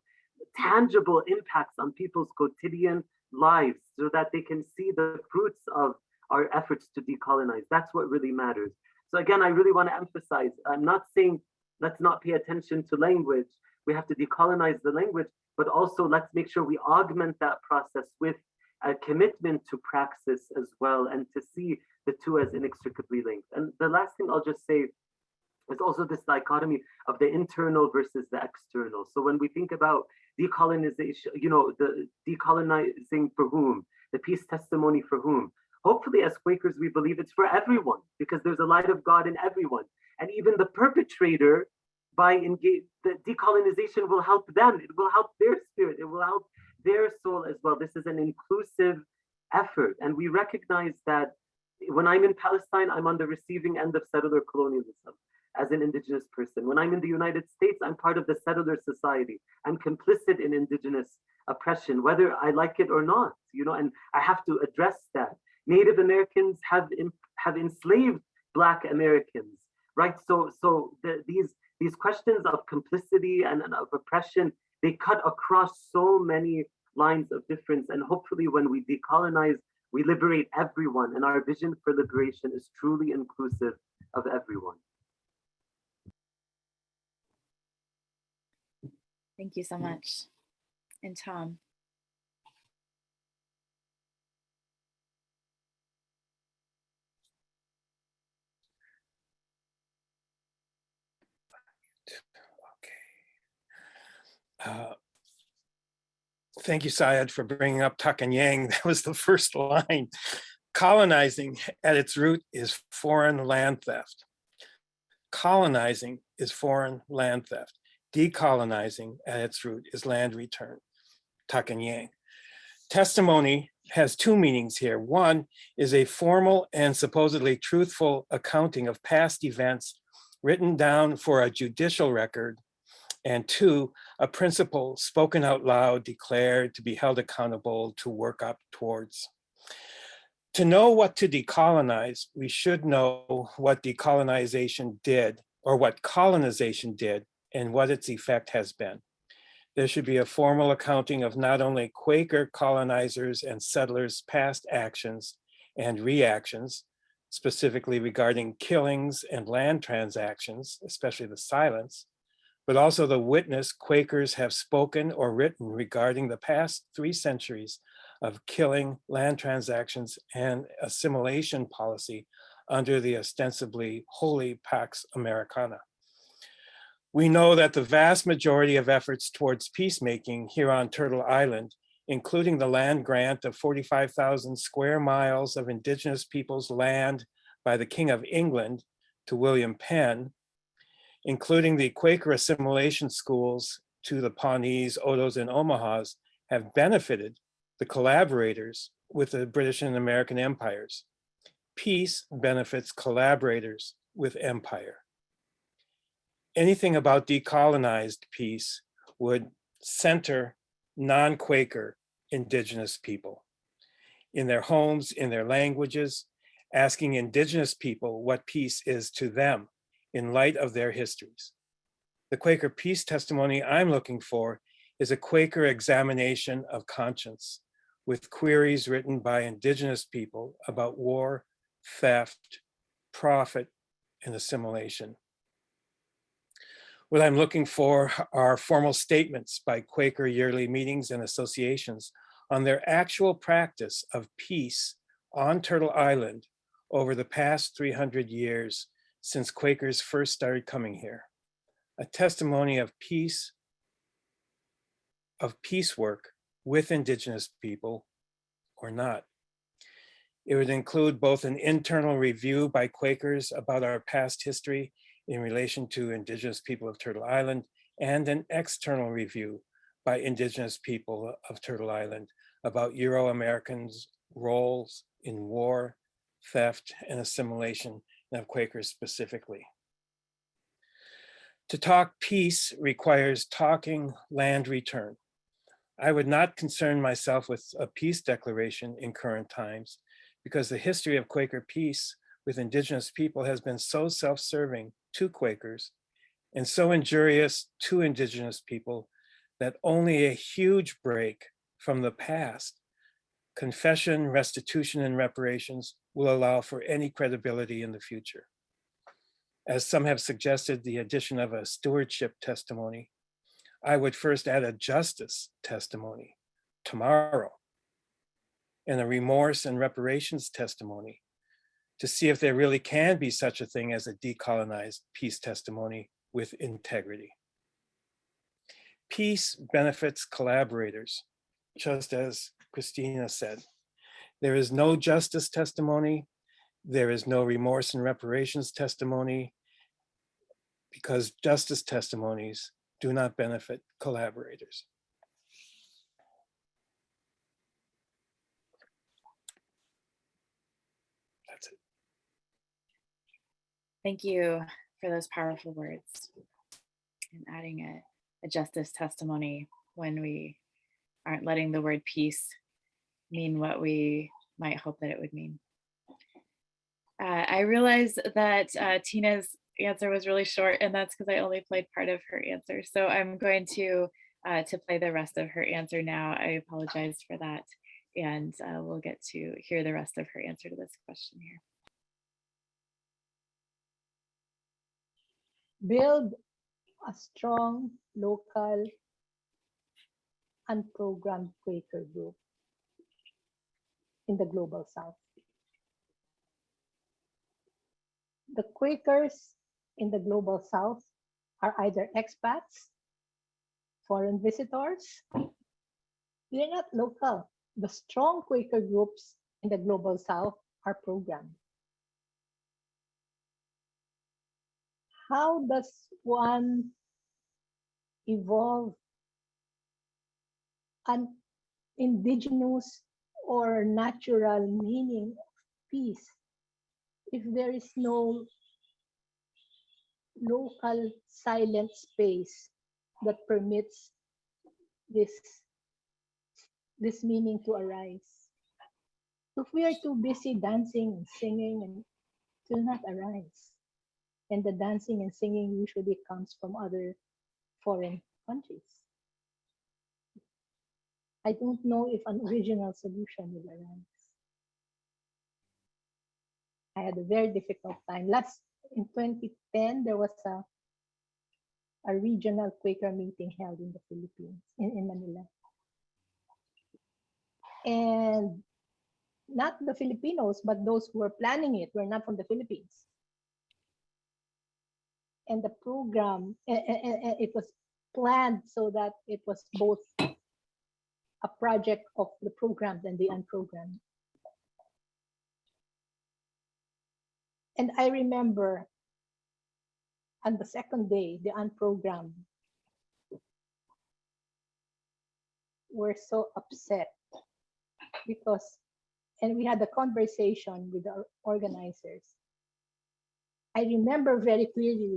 tangible impacts on people's quotidian lives so that they can see the fruits of our efforts to decolonize. That's what really matters. So again, I really want to emphasize, I'm not saying let's not pay attention to language. We have to decolonize the language, but also let's make sure we augment that process with a commitment to praxis as well, and to see the two as inextricably linked. And the last thing I'll just say is also this dichotomy of the internal versus the external. So when we think about decolonization, you know, the decolonizing for whom, the peace testimony for whom, hopefully as Quakers, we believe it's for everyone because there's a light of God in everyone. And even the perpetrator, by engage, the decolonization will help them. It will help their spirit. It will help their soul as well. This is an inclusive effort. And we recognize that when I'm in Palestine, I'm on the receiving end of settler colonialism as an Indigenous person. When I'm in the United States, I'm part of the settler society. I'm complicit in Indigenous oppression, whether I like it or not, you know, and I have to address that. Native Americans have enslaved Black Americans, right? So these questions of complicity and of oppression, they cut across so many lines of difference. And hopefully when we decolonize, we liberate everyone. And our vision for liberation is truly inclusive of everyone. Thank you so much. And Tom. Thank you, Syed, for bringing up Tuck and Yang. That was the first line. Colonizing at its root is foreign land theft. Colonizing is foreign land theft. Decolonizing at its root is land return. Tuck and Yang. Testimony has two meanings here. One is a formal and supposedly truthful accounting of past events written down for a judicial record, and two, a principle spoken out loud, declared to be held accountable to work up towards. To know what to decolonize, we should know what decolonization did, or what colonization did, and what its effect has been. There should be a formal accounting of not only Quaker colonizers and settlers' past actions and reactions, specifically regarding killings and land transactions, especially the silence, but also the witness Quakers have spoken or written regarding the past 3 centuries of killing, land transactions, and assimilation policy under the ostensibly holy Pax Americana. We know that the vast majority of efforts towards peacemaking here on Turtle Island, including the land grant of 45,000 square miles of Indigenous peoples' land by the King of England to William Penn, including the Quaker assimilation schools to the Pawnees, Otos, and Omahas, have benefited the collaborators with the British and American empires. Peace benefits collaborators with empire. Anything about decolonized peace would center non-Quaker Indigenous people in their homes, in their languages, asking Indigenous people what peace is to them in light of their histories. The Quaker peace testimony I'm looking for is a Quaker examination of conscience with queries written by Indigenous people about war, theft, profit, and assimilation. What I'm looking for are formal statements by Quaker yearly meetings and associations on their actual practice of peace on Turtle Island over the past 300 years since Quakers first started coming here. A testimony of peace work with Indigenous people or not. It would include both an internal review by Quakers about our past history in relation to Indigenous people of Turtle Island, and an external review by Indigenous people of Turtle Island about Euro-Americans' roles in war, theft, and assimilation, and of Quakers specifically. To talk peace requires talking land return. I would not concern myself with a peace declaration in current times because the history of Quaker peace with Indigenous people has been so self-serving to Quakers and so injurious to Indigenous people that only a huge break from the past, confession, restitution, and reparations will allow for any credibility in the future. As some have suggested, the addition of a stewardship testimony, I would first add a justice testimony tomorrow and a remorse and reparations testimony to see if there really can be such a thing as a decolonized peace testimony with integrity. Peace benefits collaborators, just as Cristina said. There is no justice testimony, there is no remorse and reparations testimony, because justice testimonies do not benefit collaborators. That's it. Thank you for those powerful words and adding a justice testimony when we aren't letting the word peace mean what we might hope that it would mean. I realize that Tina's answer was really short, and that's because I only played part of her answer. So I'm going to play the rest of her answer now. I apologize for that. And we'll get to hear the rest of her answer to this question here. Build a strong local unprogrammed Quaker group in the Global South. The Quakers in the Global South are either expats, foreign visitors. They're not local. The strong Quaker groups in the Global South are programmed. How does one evolve an indigenous or natural meaning of peace if there is no local silent space that permits this meaning to arise? If we are too busy dancing and singing, and it will not arise. And the dancing and singing usually comes from other foreign countries. I don't know if an original solution will arise. I had a very difficult time. In 2010, there was a regional Quaker meeting held in the Philippines, in Manila. And not the Filipinos, but those who were planning it were not from the Philippines. And the program, it was planned so that it was both a project of the programmed and the unprogrammed. And I remember on the second day, the unprogrammed were so upset because, and we had a conversation with the organizers. I remember very clearly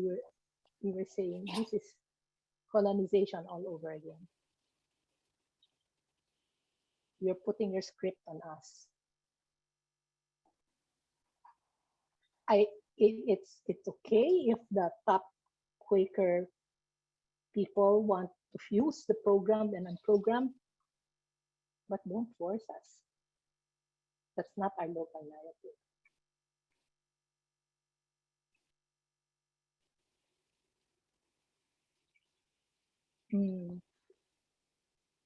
we were saying, this is colonization all over again. You're putting your script on us. It's okay if the top Quaker people want to fuse the programmed and unprogrammed, but don't force us. That's not our local narrative.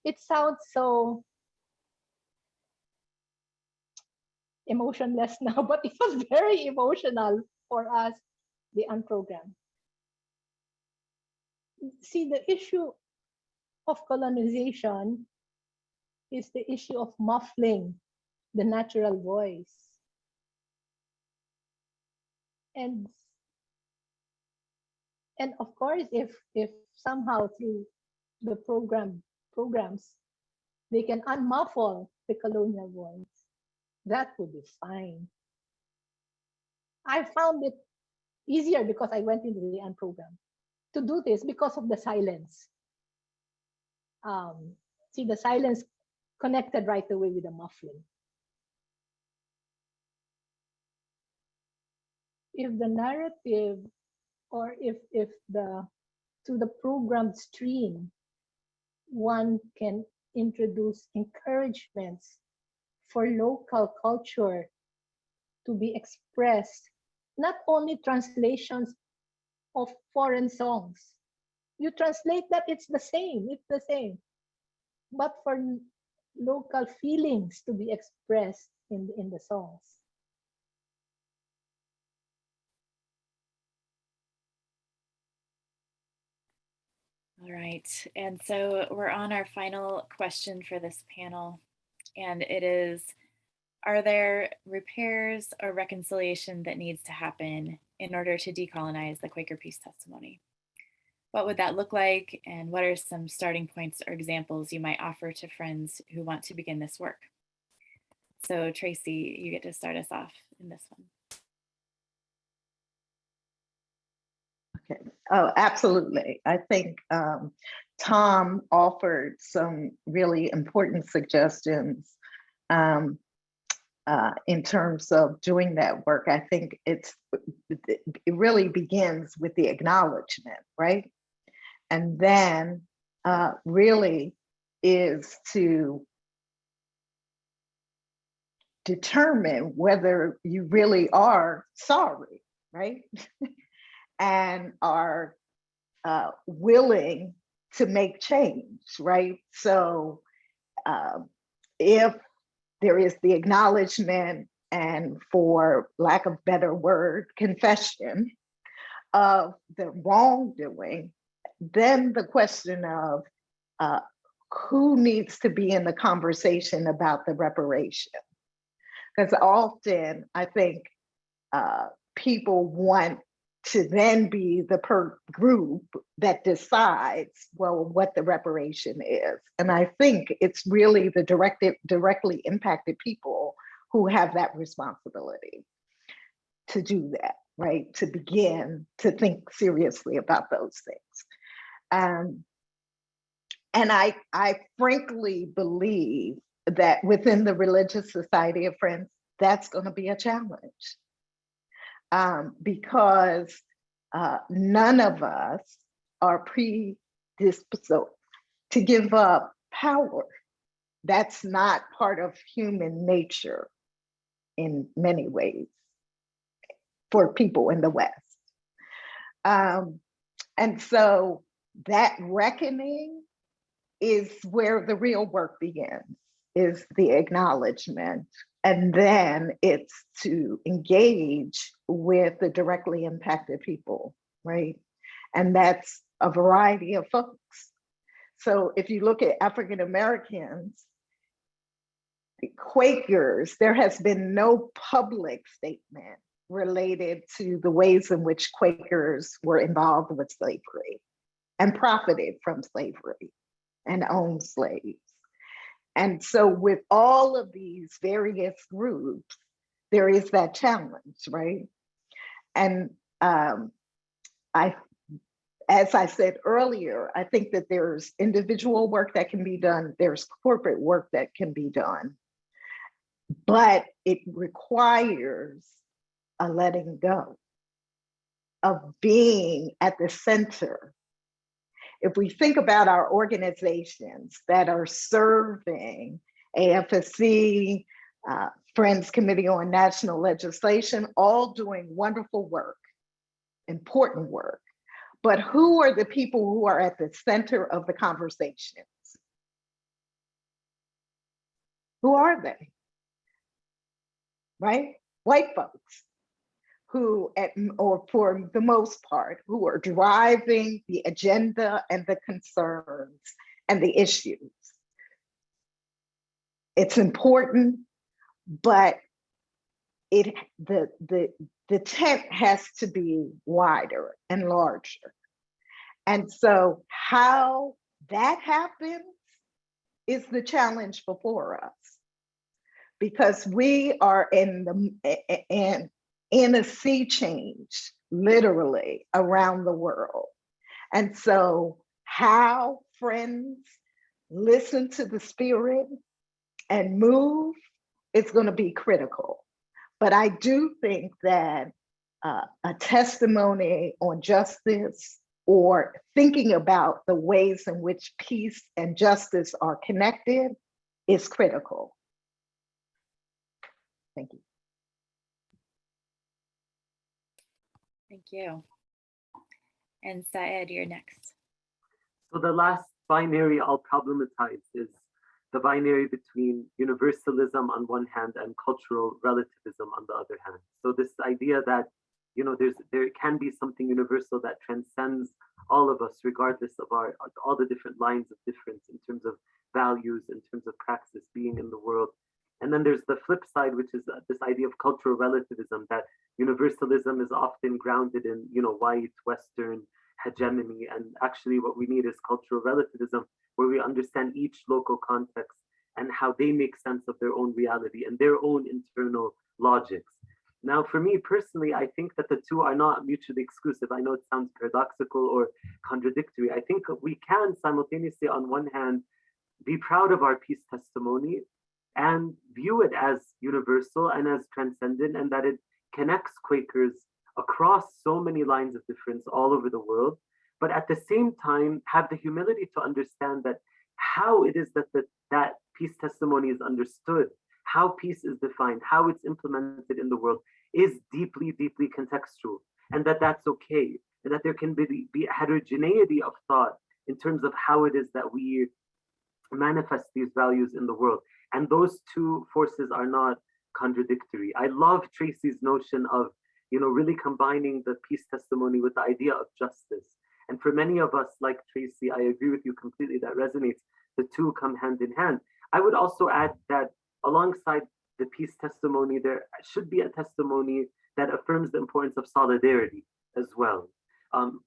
It sounds so emotionless now, but it was very emotional for us, the unprogrammed. See, the issue of colonization is the issue of muffling the natural voice. And of course, if somehow through the programs, they can unmuffle the colonial voice, that would be fine. I found it easier because I went into the program to do this because of the silence. See, the silence connected right away with the muffling. If the narrative, or if the through the program stream, one can introduce encouragements for local culture to be expressed, not only translations of foreign songs. You translate that, it's the same. But for local feelings to be expressed in the songs. All right, and so we're on our final question for this panel, and it is, are there repairs or reconciliation that needs to happen in order to decolonize the Quaker Peace Testimony? What would that look like, and what are some starting points or examples you might offer to friends who want to begin this work? So Tracy, you get to start us off in this one. Okay. Oh, absolutely. I think Tom offered some really important suggestions in terms of doing that work. I think it really begins with the acknowledgement, right? And then really is to determine whether you really are sorry, right? And are willing to make change, right? So if there is the acknowledgement, and for lack of better word, confession of the wrongdoing, then the question of who needs to be in the conversation about the reparation. Because often I think people want to then be the group that decides, well, what the reparation is. And I think it's really the directly impacted people who have that responsibility to do that, right? To begin to think seriously about those things. And I frankly believe that within the Religious Society of Friends, that's going to be a challenge. Because none of us are predisposed to give up power. That's not part of human nature in many ways for people in the West. And so that reckoning is where the real work begins, is the acknowledgement. And then it's to engage with the directly impacted people, right? And that's a variety of folks. So if you look at African Americans, the Quakers, there has been no public statement related to the ways in which Quakers were involved with slavery and profited from slavery and owned slaves. And so with all of these various groups, there is that challenge, right? And as I said earlier, I think that there's individual work that can be done, there's corporate work that can be done, but it requires a letting go of being at the center. If we think about our organizations that are serving AFSC, Friends Committee on National Legislation, all doing wonderful work, important work, but who are the people who are at the center of the conversations? Who are they? Right? White folks. Who, or for the most part, who are driving the agenda and the concerns and the issues. It's important, but the tent has to be wider and larger. And so how that happens is the challenge before us, because we are in in a sea change, literally around the world. And so how friends listen to the spirit and move is going to be critical. But I do think that a testimony on justice or thinking about the ways in which peace and justice are connected is critical. Thank you. Thank you. And Syed, you're next. So the last binary I'll problematize is the binary between universalism on one hand and cultural relativism on the other hand. So this idea that, you know, there can be something universal that transcends all of us, regardless of all the different lines of difference in terms of values, in terms of praxis being in the world. And then there's the flip side, which is this idea of cultural relativism, that universalism is often grounded in, you know, white Western hegemony. And actually what we need is cultural relativism, where we understand each local context and how they make sense of their own reality and their own internal logics. Now, for me personally, I think that the two are not mutually exclusive. I know it sounds paradoxical or contradictory. I think we can simultaneously, on one hand, be proud of our peace testimony and view it as universal and as transcendent, and that it connects Quakers across so many lines of difference all over the world. But at the same time, have the humility to understand that how it is that that peace testimony is understood, how peace is defined, how it's implemented in the world is deeply, deeply contextual, and that that's okay, and that there can be heterogeneity of thought in terms of how it is that we manifest these values in the world. And those two forces are not contradictory. I love Tracy's notion of, you know, really combining the peace testimony with the idea of justice. And for many of us, like Tracy, I agree with you completely, that resonates. The two come hand in hand. I would also add that alongside the peace testimony, there should be a testimony that affirms the importance of solidarity as well.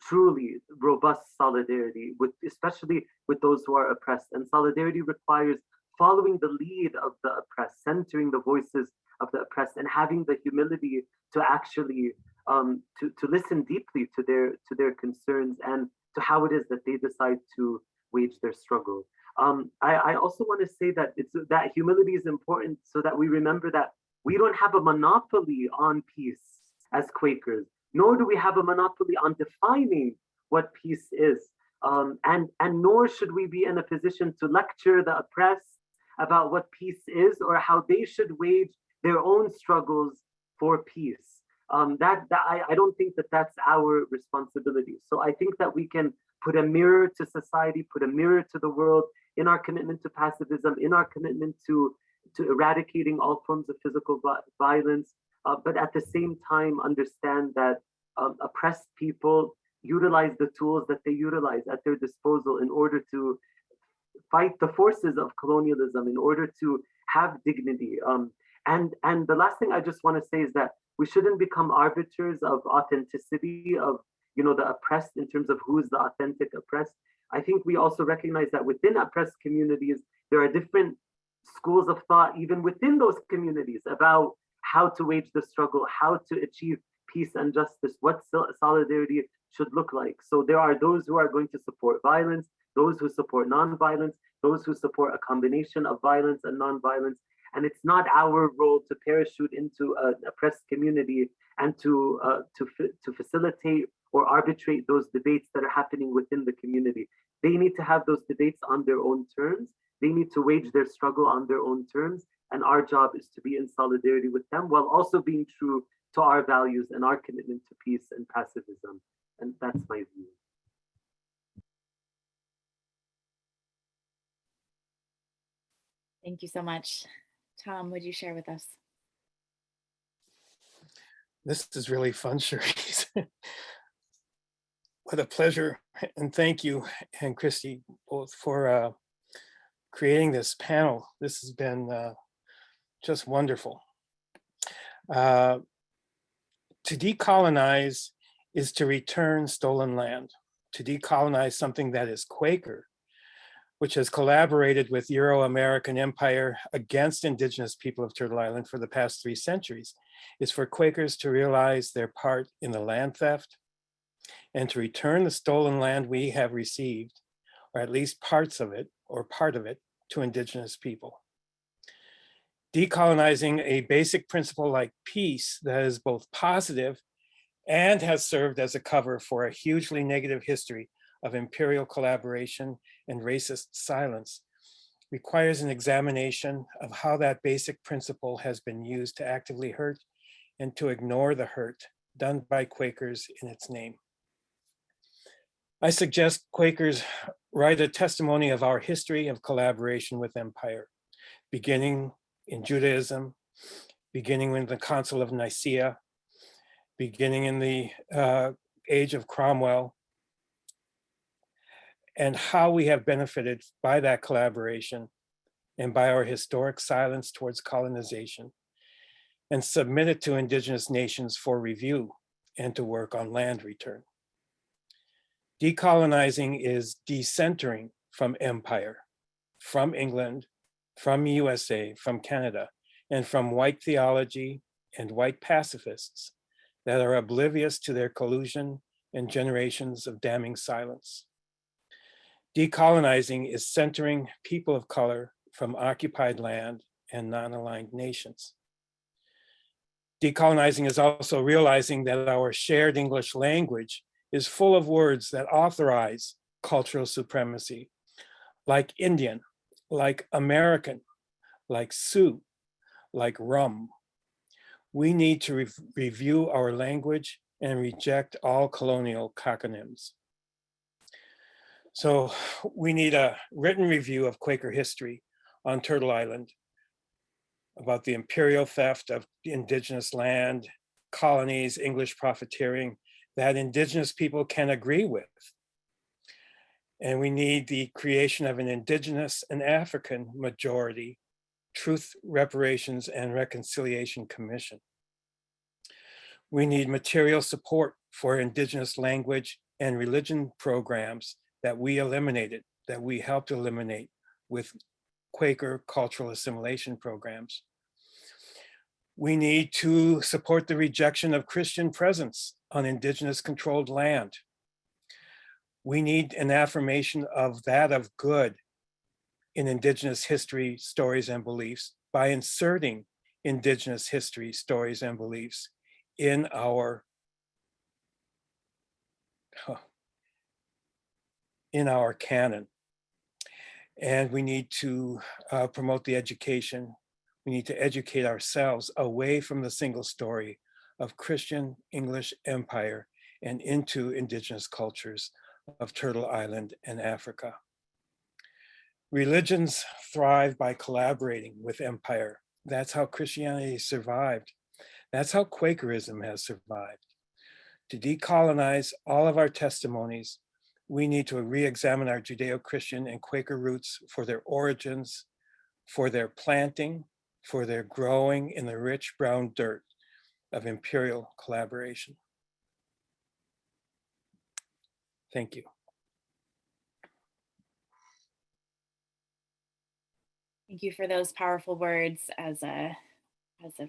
Truly robust solidarity, especially with those who are oppressed. And solidarity requires following the lead of the oppressed, centering the voices of the oppressed, and having the humility to actually to listen deeply to their concerns and to how it is that they decide to wage their struggle. I also want to say that that humility is important, so that we remember that we don't have a monopoly on peace as Quakers, nor do we have a monopoly on defining what peace is. And nor should we be in a position to lecture the oppressed about what peace is or how they should wage their own struggles for peace. I don't think that that's our responsibility. So I think that we can put a mirror to society, put a mirror to the world in our commitment to pacifism, in our commitment to eradicating all forms of physical violence, but at the same time understand that oppressed people utilize the tools that they utilize at their disposal in order to fight the forces of colonialism, in order to have dignity. And the last thing I just want to say is that we shouldn't become arbiters of authenticity of, you know, the oppressed in terms of who's the authentic oppressed. I think we also recognize that within oppressed communities, there are different schools of thought, even within those communities, about how to wage the struggle, how to achieve peace and justice, what solidarity should look like. So there are those who are going to support violence, those who support non-violence, those who support a combination of violence and non-violence. And it's not our role to parachute into an oppressed community and to facilitate or arbitrate those debates that are happening within the community. They need to have those debates on their own terms. They need to wage their struggle on their own terms. And our job is to be in solidarity with them while also being true to our values and our commitment to peace and pacifism. And that's my view. Thank you so much. Tom, would you share with us? This is really fun, Cherise. What a pleasure, and thank you, and Christy, both for creating this panel. This has been just wonderful. To decolonize is to return stolen land. To decolonize something that is Quaker which has collaborated with Euro-American Empire against Indigenous people of Turtle Island for the past 3 centuries, is for Quakers to realize their part in the land theft and to return the stolen land we have received, or at least parts of it, or part of it, to Indigenous people. Decolonizing, a basic principle like peace that is both positive and has served as a cover for a hugely negative history of imperial collaboration and racist silence, requires an examination of how that basic principle has been used to actively hurt and to ignore the hurt done by Quakers in its name. I suggest Quakers write a testimony of our history of collaboration with empire, beginning in Judaism, beginning with the Council of Nicaea, beginning in the age of Cromwell, and how we have benefited by that collaboration and by our historic silence towards colonization, and submit it to Indigenous nations for review and to work on land return. Decolonizing is decentering from empire, from England, from USA, from Canada, and from white theology and white pacifists that are oblivious to their collusion and generations of damning silence. Decolonizing is centering people of color from occupied land and non-aligned nations. Decolonizing is also realizing that our shared English language is full of words that authorize cultural supremacy, like Indian, like American, like Sioux, like rum. We need to review our language and reject all colonial caconyms. So we need a written review of Quaker history on Turtle Island about the imperial theft of Indigenous land, colonies, English profiteering that Indigenous people can agree with. And we need the creation of an Indigenous and African majority Truth, Reparations, and Reconciliation Commission. We need material support for Indigenous language and religion programs that we eliminated, that we helped eliminate with Quaker cultural assimilation programs. We need to support the rejection of Christian presence on Indigenous controlled land. We need an affirmation of that of good in Indigenous history, stories, and beliefs by inserting Indigenous history, stories, and beliefs in our canon. And we need to promote the education. We need to educate ourselves away from the single story of Christian English empire and into Indigenous cultures of Turtle Island and Africa. Religions thrive by collaborating with empire. That's how Christianity survived. That's how Quakerism has survived. To decolonize all of our testimonies, we need to re-examine our Judeo-Christian and Quaker roots for their origins, for their planting, for their growing in the rich brown dirt of imperial collaboration. Thank you. Thank you for those powerful words as a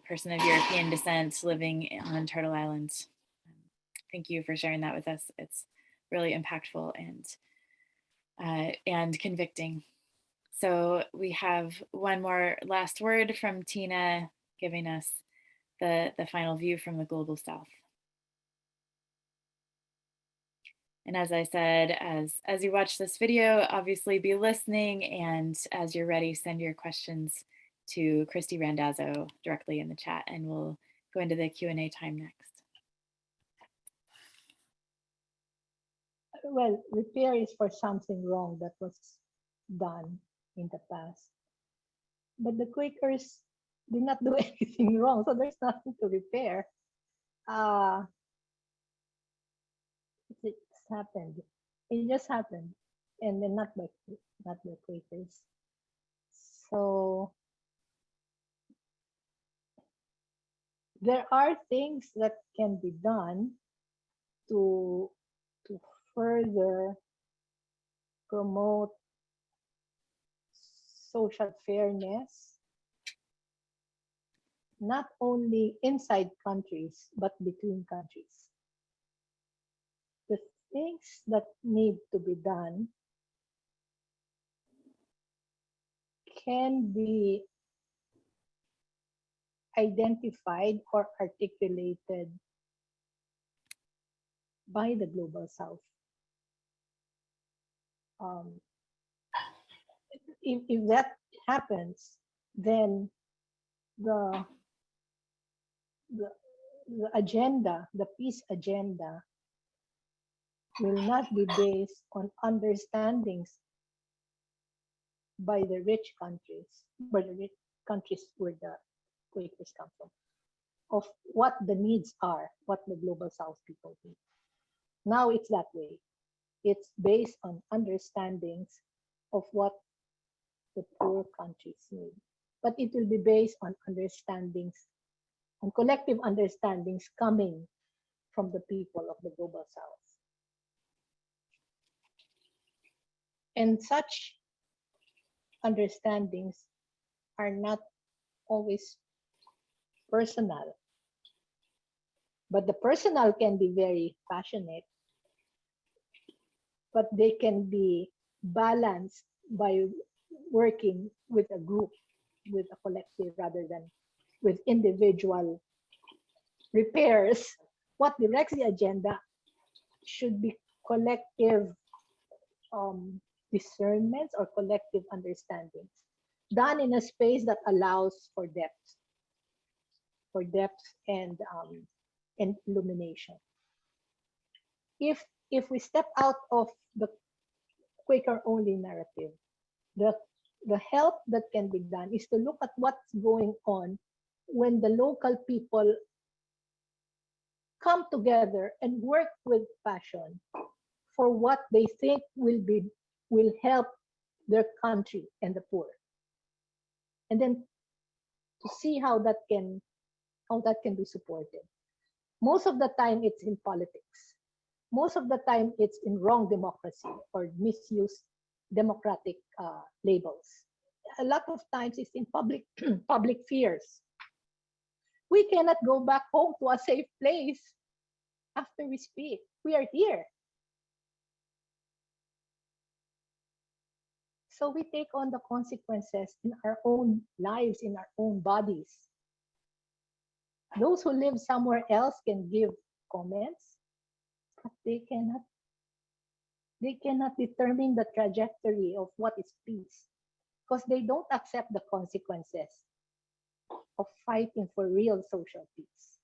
person of European descent living on Turtle Island. Thank you for sharing that with us. It's really impactful and convicting. So we have one more last word from Tina, giving us the final view from the Global South. And as I said, as you watch this video, obviously be listening, and as you're ready, send your questions to Christy Randazzo directly in the chat, and we'll go into the Q&A time next. Well, repair is for something wrong that was done in the past. But the Quakers did not do anything wrong, so there's nothing to repair. It's happened. It just happened, and then not by Quakers. So there are things that can be done to further promote social fairness, not only inside countries, but between countries. The things that need to be done can be identified or articulated by the Global South. If that happens, then the agenda, the peace agenda, will not be based on understandings by the rich countries, by the rich countries where the Quakers come from, of what the needs are, what the Global South people need. Now it's that way. It's based on understandings of what the poor countries need. But it will be based on understandings, on collective understandings coming from the people of the Global South. And such understandings are not always personal. But the personal can be very passionate, but they can be balanced by working with a group, with a collective, rather than with individual repairs. What directs the agenda should be collective discernments or collective understandings done in a space that allows for depth and illumination. If we step out of the Quaker only narrative, the help that can be done is to look at what's going on when the local people come together and work with passion for what they think will help their country and the poor, and then to see how that can be supported. Most of the time it's in politics. Most of the time it's in wrong democracy or misuse democratic labels. A lot of times it's in public public fears. We cannot go back home to a safe place after we speak. We are here. So we take on the consequences in our own lives, in our own bodies. Those who live somewhere else can give comments, but they cannot determine the trajectory of what is peace, because they don't accept the consequences of fighting for real social peace,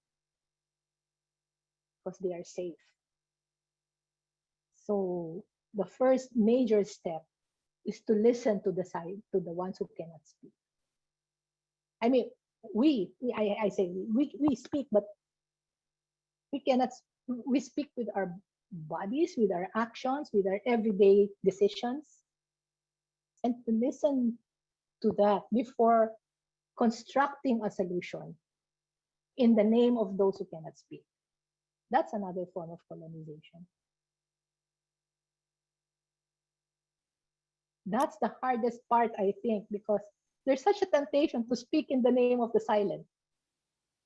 because they are safe. So the first major step is to listen to the ones who cannot speak. I mean, I say we speak, but we speak with our bodies, with our actions, with our everyday decisions, and to listen to that before constructing a solution in the name of those who cannot speak. That's another form of colonization. That's the hardest part, I think, because there's such a temptation to speak in the name of the silent.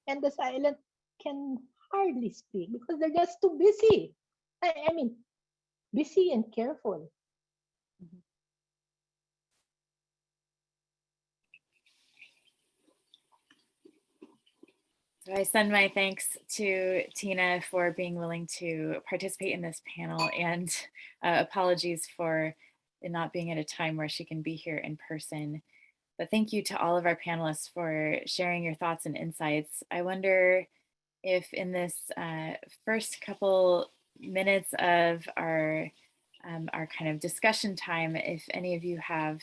And the silent can hardly speak because they're just too busy. I mean, busy and careful. So I send my thanks to Tina for being willing to participate in this panel, and apologies for it not being at a time where she can be here in person. But thank you to all of our panelists for sharing your thoughts and insights. I wonder if in this first couple minutes of our kind of discussion time, if any of you have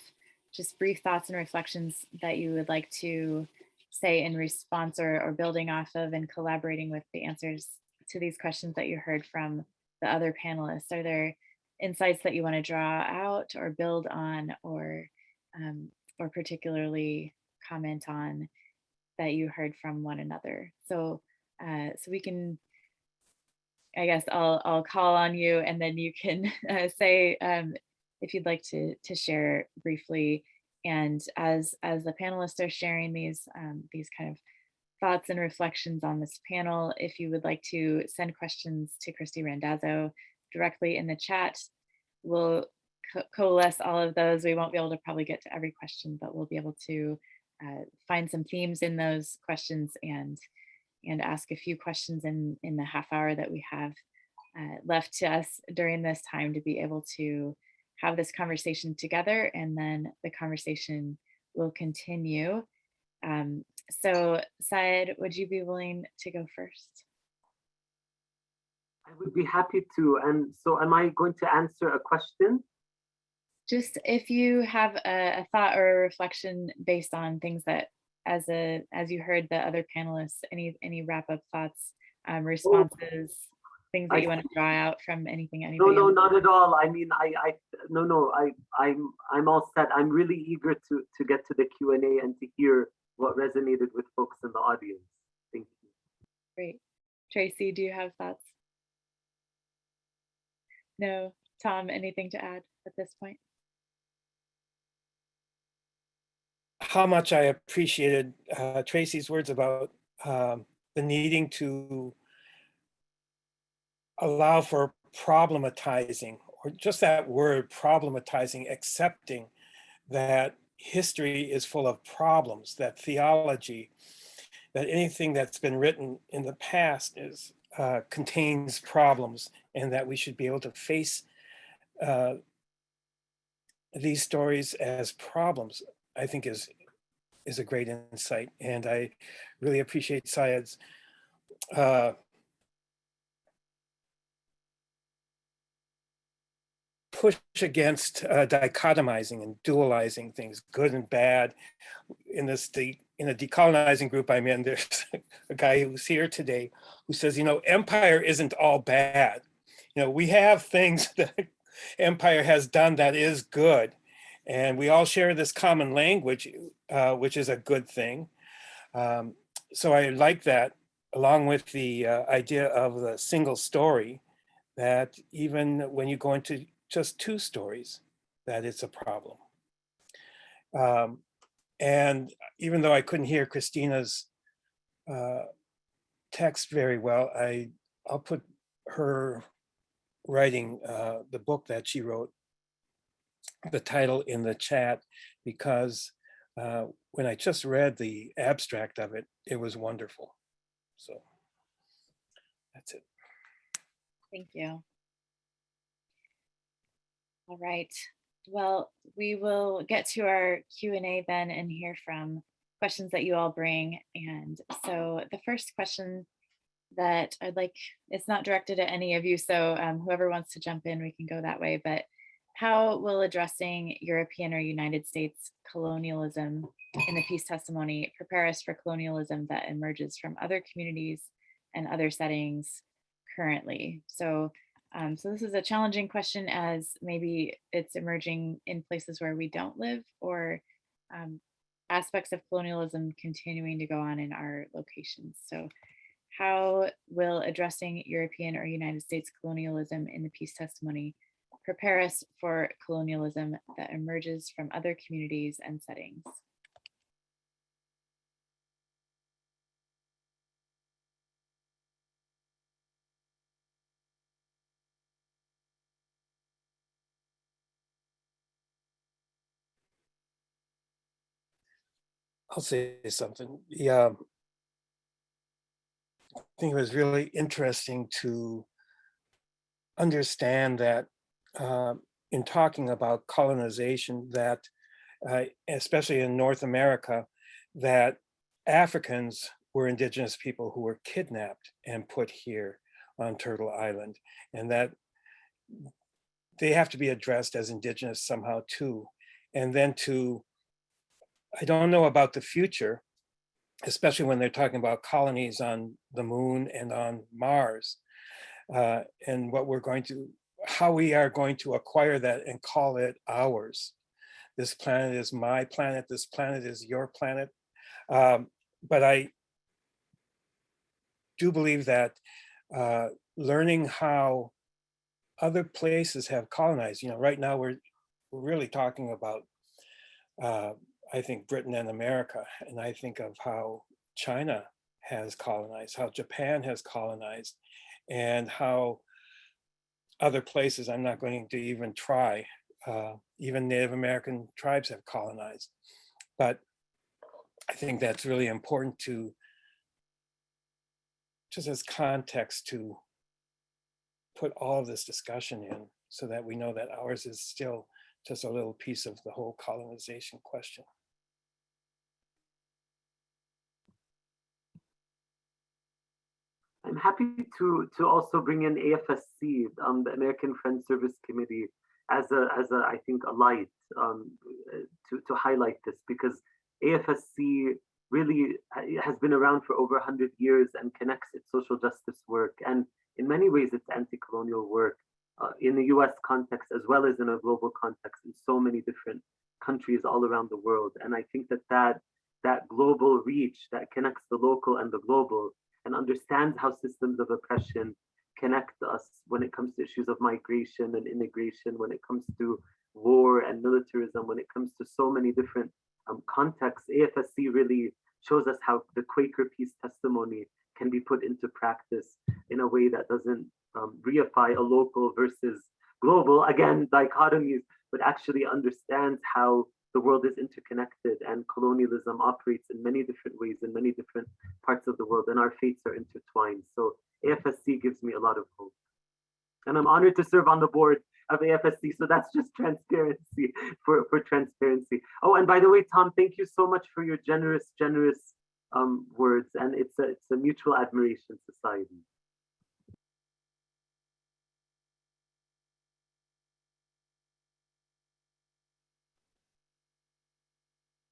just brief thoughts and reflections that you would like to say in response or building off of and collaborating with the answers to these questions that you heard from the other panelists. Are there insights that you want to draw out or build on or particularly comment on that you heard from one another? So so we can, I guess I'll call on you and then you can say if you'd like to share briefly And as the panelists are sharing these kind of thoughts and reflections on this panel, if you would like to send questions to Christy Randazzo directly in the chat, we'll coalesce all of those. We won't be able to probably get to every question, but we'll be able to find some themes in those questions and ask a few questions in the half hour that we have left to us during this time to be able to have this conversation together, and then the conversation will continue. So Syed, would you be willing to go first? I would be happy to. And so am I going to answer a question? Just if you have a thought or a reflection based on things that, as you heard the other panelists, any wrap-up thoughts, responses, things that you want to draw out from anything anybody No, else? not at all. I mean, I'm all set. I'm really eager to get to the Q&A and to hear what resonated with folks in the audience. Thank you. Great. Tracy, do you have thoughts? No. Tom, anything to add at this point? How much I appreciated Tracy's words about the needing to allow for problematizing, or just that word, problematizing, accepting that history is full of problems, that theology, that anything that's been written in the past is contains problems, and that we should be able to face these stories as problems, I think is a great insight. And I really appreciate Syed's push against dichotomizing and dualizing things, good and bad. In the decolonizing group I'm in, there's a guy who's here today who says, you know, empire isn't all bad. You know, we have things that empire has done that is good, and we all share this common language, which is a good thing. So I like that, along with the idea of the single story, that even when you go into just two stories, that it's a problem. And even though I couldn't hear Christina's text very well, I'll put her writing, the book that she wrote, the title in the chat, because when I just read the abstract of it, it was wonderful. So that's it. Thank you. All right. Well, we will get to our Q&A then and hear from questions that you all bring. And so the first question that I'd like, it's not directed at any of you, so whoever wants to jump in, we can go that way. But how will addressing European or United States colonialism in the peace testimony prepare us for colonialism that emerges from other communities and other settings currently? So so this is a challenging question, as maybe it's emerging in places where we don't live, or aspects of colonialism continuing to go on in our locations. So how will addressing European or United States colonialism in the peace testimony prepare us for colonialism that emerges from other communities and settings? I'll say something. Yeah, I think it was really interesting to understand that in talking about colonization, that especially in North America, that Africans were indigenous people who were kidnapped and put here on Turtle Island, and that they have to be addressed as indigenous somehow too. And then I don't know about the future, especially when they're talking about colonies on the moon and on Mars, and how we are going to acquire that and call it ours. This planet is my planet, this planet is your planet. But I do believe that learning how other places have colonized, right now we're really talking about I think Britain and America, and I think of how China has colonized, how Japan has colonized, and how other places, I'm not going to even try, even Native American tribes have colonized. But I think that's really important to, just as context, to put all of this discussion in so that we know that ours is still just a little piece of the whole colonization question. I'm happy to also bring in AFSC, the American Friends Service Committee, as a I think a light to highlight this, because AFSC really has been around for over 100 years and connects its social justice work and in many ways its anti-colonial work in the US context as well as in a global context in so many different countries all around the world. And I think that global reach that connects the local and the global and understands how systems of oppression connect us when it comes to issues of migration and immigration, when it comes to war and militarism, when it comes to so many different contexts. AFSC really shows us how the Quaker peace testimony can be put into practice in a way that doesn't reify a local versus global, again, dichotomies, but actually understands how the world is interconnected and colonialism operates in many different ways in many different parts of the world, and our fates are intertwined. So AFSC gives me a lot of hope. And I'm honored to serve on the board of AFSC, so that's just transparency for transparency. Oh, and by the way, Tom, thank you so much for your generous words, and it's a mutual admiration society.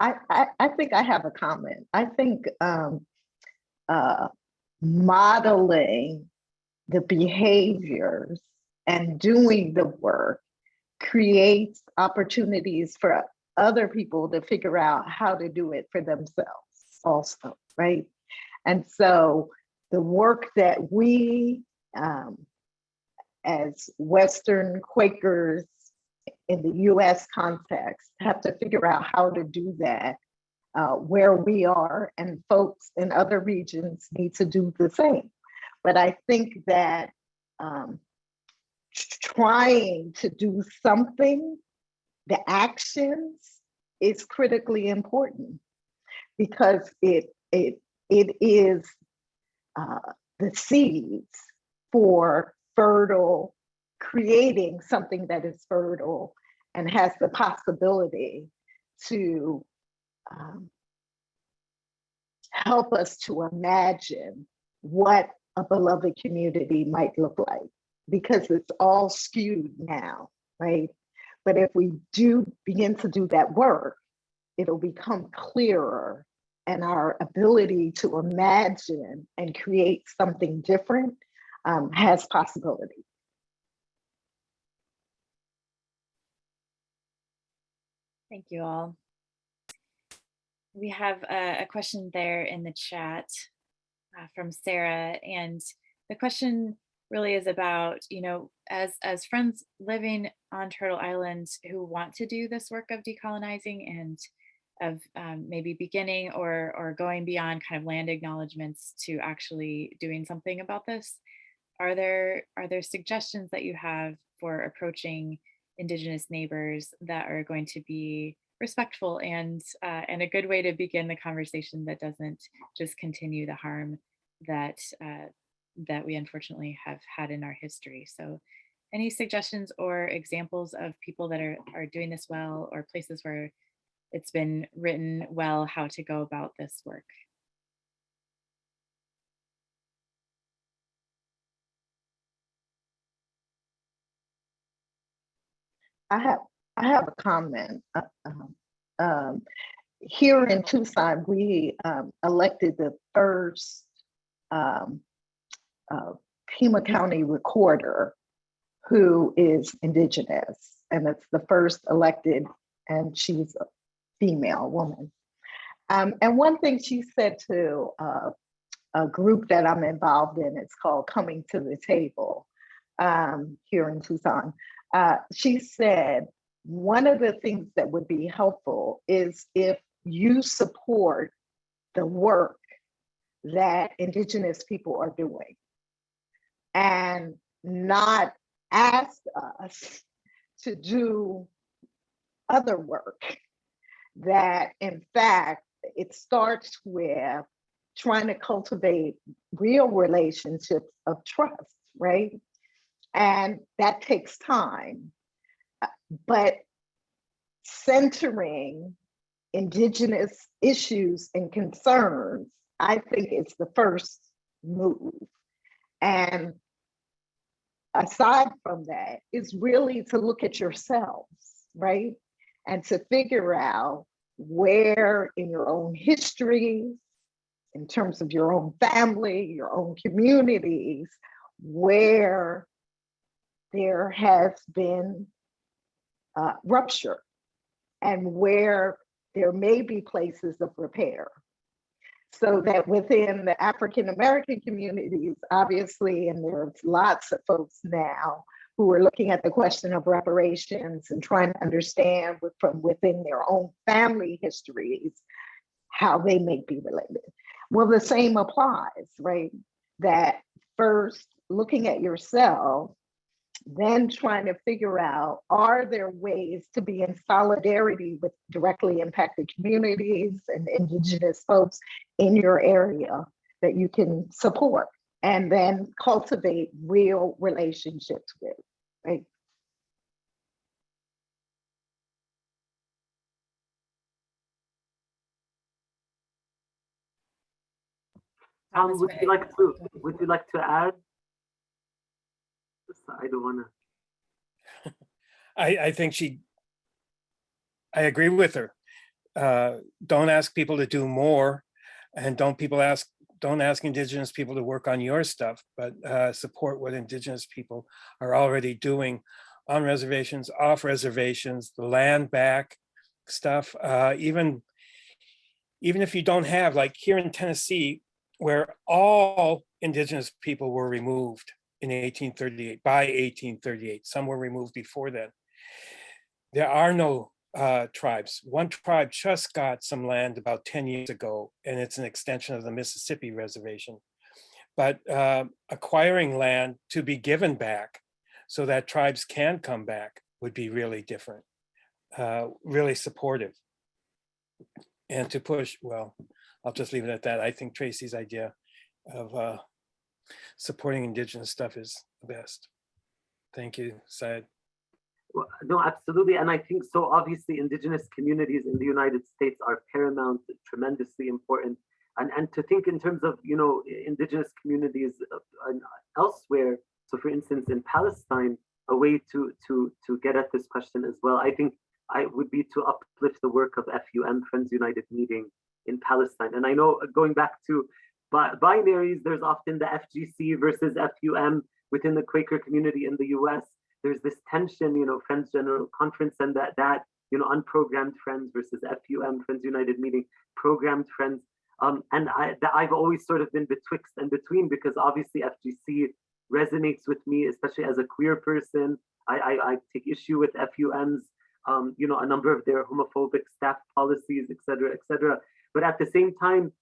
I think I have a comment. I think modeling the behaviors and doing the work creates opportunities for other people to figure out how to do it for themselves also, right? And so the work that we, as Western Quakers in the US context, have to figure out how to do that where we are, and folks in other regions need to do the same. But I think that trying to do something, the actions, is critically important, because it is the seeds for creating something that is fertile and has the possibility to help us to imagine what a beloved community might look like, because it's all skewed now, right? But if we do begin to do that work, it'll become clearer, and our ability to imagine and create something different has possibility. Thank you all. We have a question there in the chat from Sarah, and the question really is about, as friends living on Turtle Island who want to do this work of decolonizing and of maybe beginning or going beyond kind of land acknowledgements to actually doing something about this, are there suggestions that you have for approaching Indigenous neighbors that are going to be respectful and a good way to begin the conversation that doesn't just continue the harm that that we unfortunately have had in our history? So any suggestions or examples of people that are doing this well, or places where it's been written well how to go about this work? I have a comment. Here in Tucson, we elected the first Pima County recorder who is Indigenous, and it's the first elected, and she's a female woman. And one thing she said to a group that I'm involved in, it's called Coming to the Table here in Tucson. She said, one of the things that would be helpful is if you support the work that Indigenous people are doing and not ask us to do other work, that in fact, it starts with trying to cultivate real relationships of trust, right? And that takes time. But centering Indigenous issues and concerns, I think it's the first move. And aside from that, is really to look at yourselves, right? And to figure out where in your own histories, in terms of your own family, your own communities, where there has been rupture and where there may be places of repair. So that within the African American communities, obviously, and there's lots of folks now who are looking at the question of reparations and trying to understand from within their own family histories how they may be related. Well, the same applies, right? That first looking at yourself, then trying to figure out, are there ways to be in solidarity with directly impacted communities and Indigenous folks in your area that you can support and then cultivate real relationships with, right? Would you like to add? I don't want to. I think I agree with her. Don't ask people to do more, and don't ask Indigenous people to work on your stuff, but support what Indigenous people are already doing on reservations, off reservations, the land back stuff. Even if you don't have, like here in Tennessee, where all Indigenous people were removed in 1838, by 1838, some were removed before then. There are no tribes. One tribe just got some land about 10 years ago, and it's an extension of the Mississippi Reservation. But acquiring land to be given back so that tribes can come back would be really different, really supportive. And to push, well, I'll just leave it at that. I think Tracy's idea of supporting Indigenous stuff is the best. Thank you, Syed. Well, no, absolutely. And I think so obviously Indigenous communities in the United States are paramount, tremendously important. And to think in terms of, Indigenous communities elsewhere. So for instance, in Palestine, a way to get at this question as well, I think I would be to uplift the work of FUM, Friends United Meeting in Palestine. And I know going back to binaries, there's often the FGC versus FUM within the Quaker community in the US. There's this tension, Friends General Conference and that unprogrammed friends versus FUM, Friends United Meeting, programmed friends. And I've always sort of been betwixt and between, because obviously FGC resonates with me, especially as a queer person. I take issue with FUM's, a number of their homophobic staff policies, et cetera. But at the same time,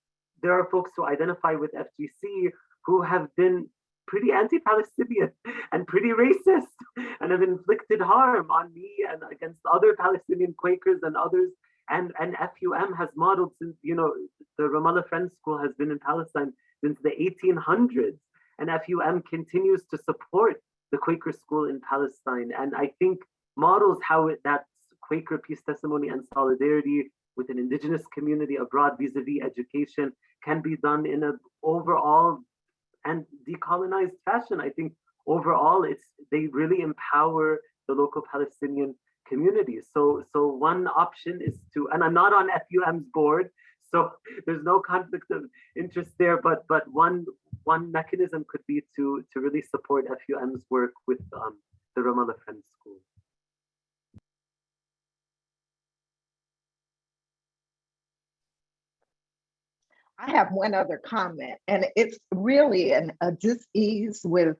there are folks who identify with FGC who have been pretty anti-Palestinian and pretty racist and have inflicted harm on me and against other Palestinian Quakers and others. And FUM has modeled since, the Ramallah Friends School has been in Palestine since the 1800s. And FUM continues to support the Quaker school in Palestine. And I think models how that Quaker peace testimony and solidarity with an Indigenous community abroad vis-a-vis education can be done in an overall and decolonized fashion. I think overall they really empower the local Palestinian community. So one option is to, and I'm not on FUM's board, so there's no conflict of interest there, but one mechanism could be to really support FUM's work with the Ramallah Friends School. I have one other comment, and it's really a dis-ease with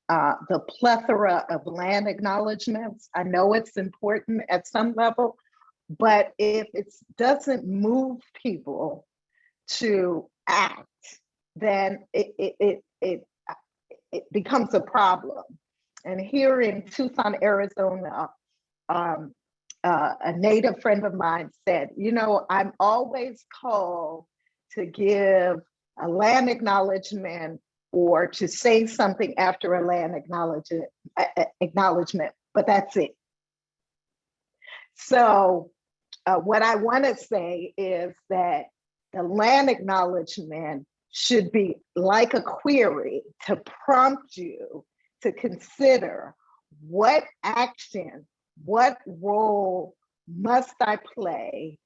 the plethora of land acknowledgements. I know it's important at some level, but if it doesn't move people to act, then it becomes a problem. And here in Tucson, Arizona, a native friend of mine said, you know, I'm always called to give a land acknowledgement or to say something after a land acknowledgement, but that's it. So what I want to say is that the land acknowledgement should be like a query to prompt you to consider what action, what role must I play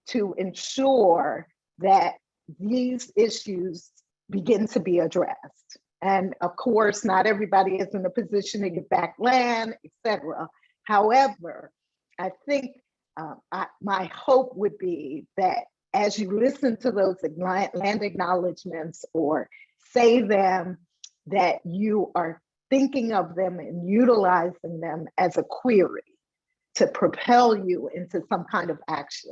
to ensure that these issues begin to be addressed. And of course, not everybody is in a position to get back land, etc. However, I think my hope would be that as you listen to those land acknowledgements or say them, that you are thinking of them and utilizing them as a query to propel you into some kind of action.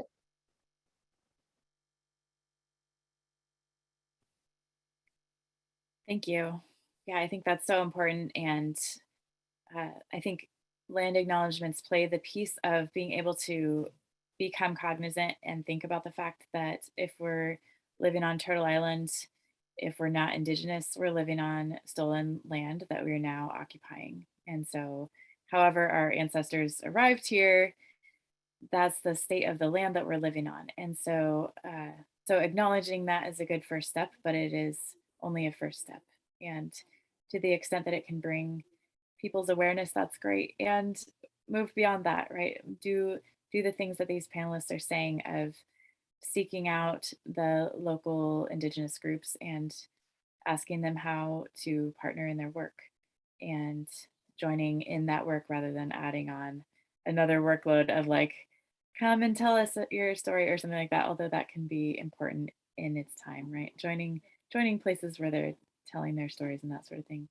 Thank you. Yeah, I think that's so important. And I think land acknowledgements play the piece of being able to become cognizant and think about the fact that if we're living on Turtle Island, if we're not Indigenous, we're living on stolen land that we're now occupying. And so, however, our ancestors arrived here, that's the state of the land that we're living on. And so, so acknowledging that is a good first step, but it is only a first step. And to the extent that it can bring people's awareness, that's great. And move beyond that, right? Do the things that these panelists are saying of seeking out the local Indigenous groups and asking them how to partner in their work and joining in that work rather than adding on another workload of like, come and tell us your story or something like that, although that can be important in its time, right? Joining places where they're telling their stories and that sort of thing.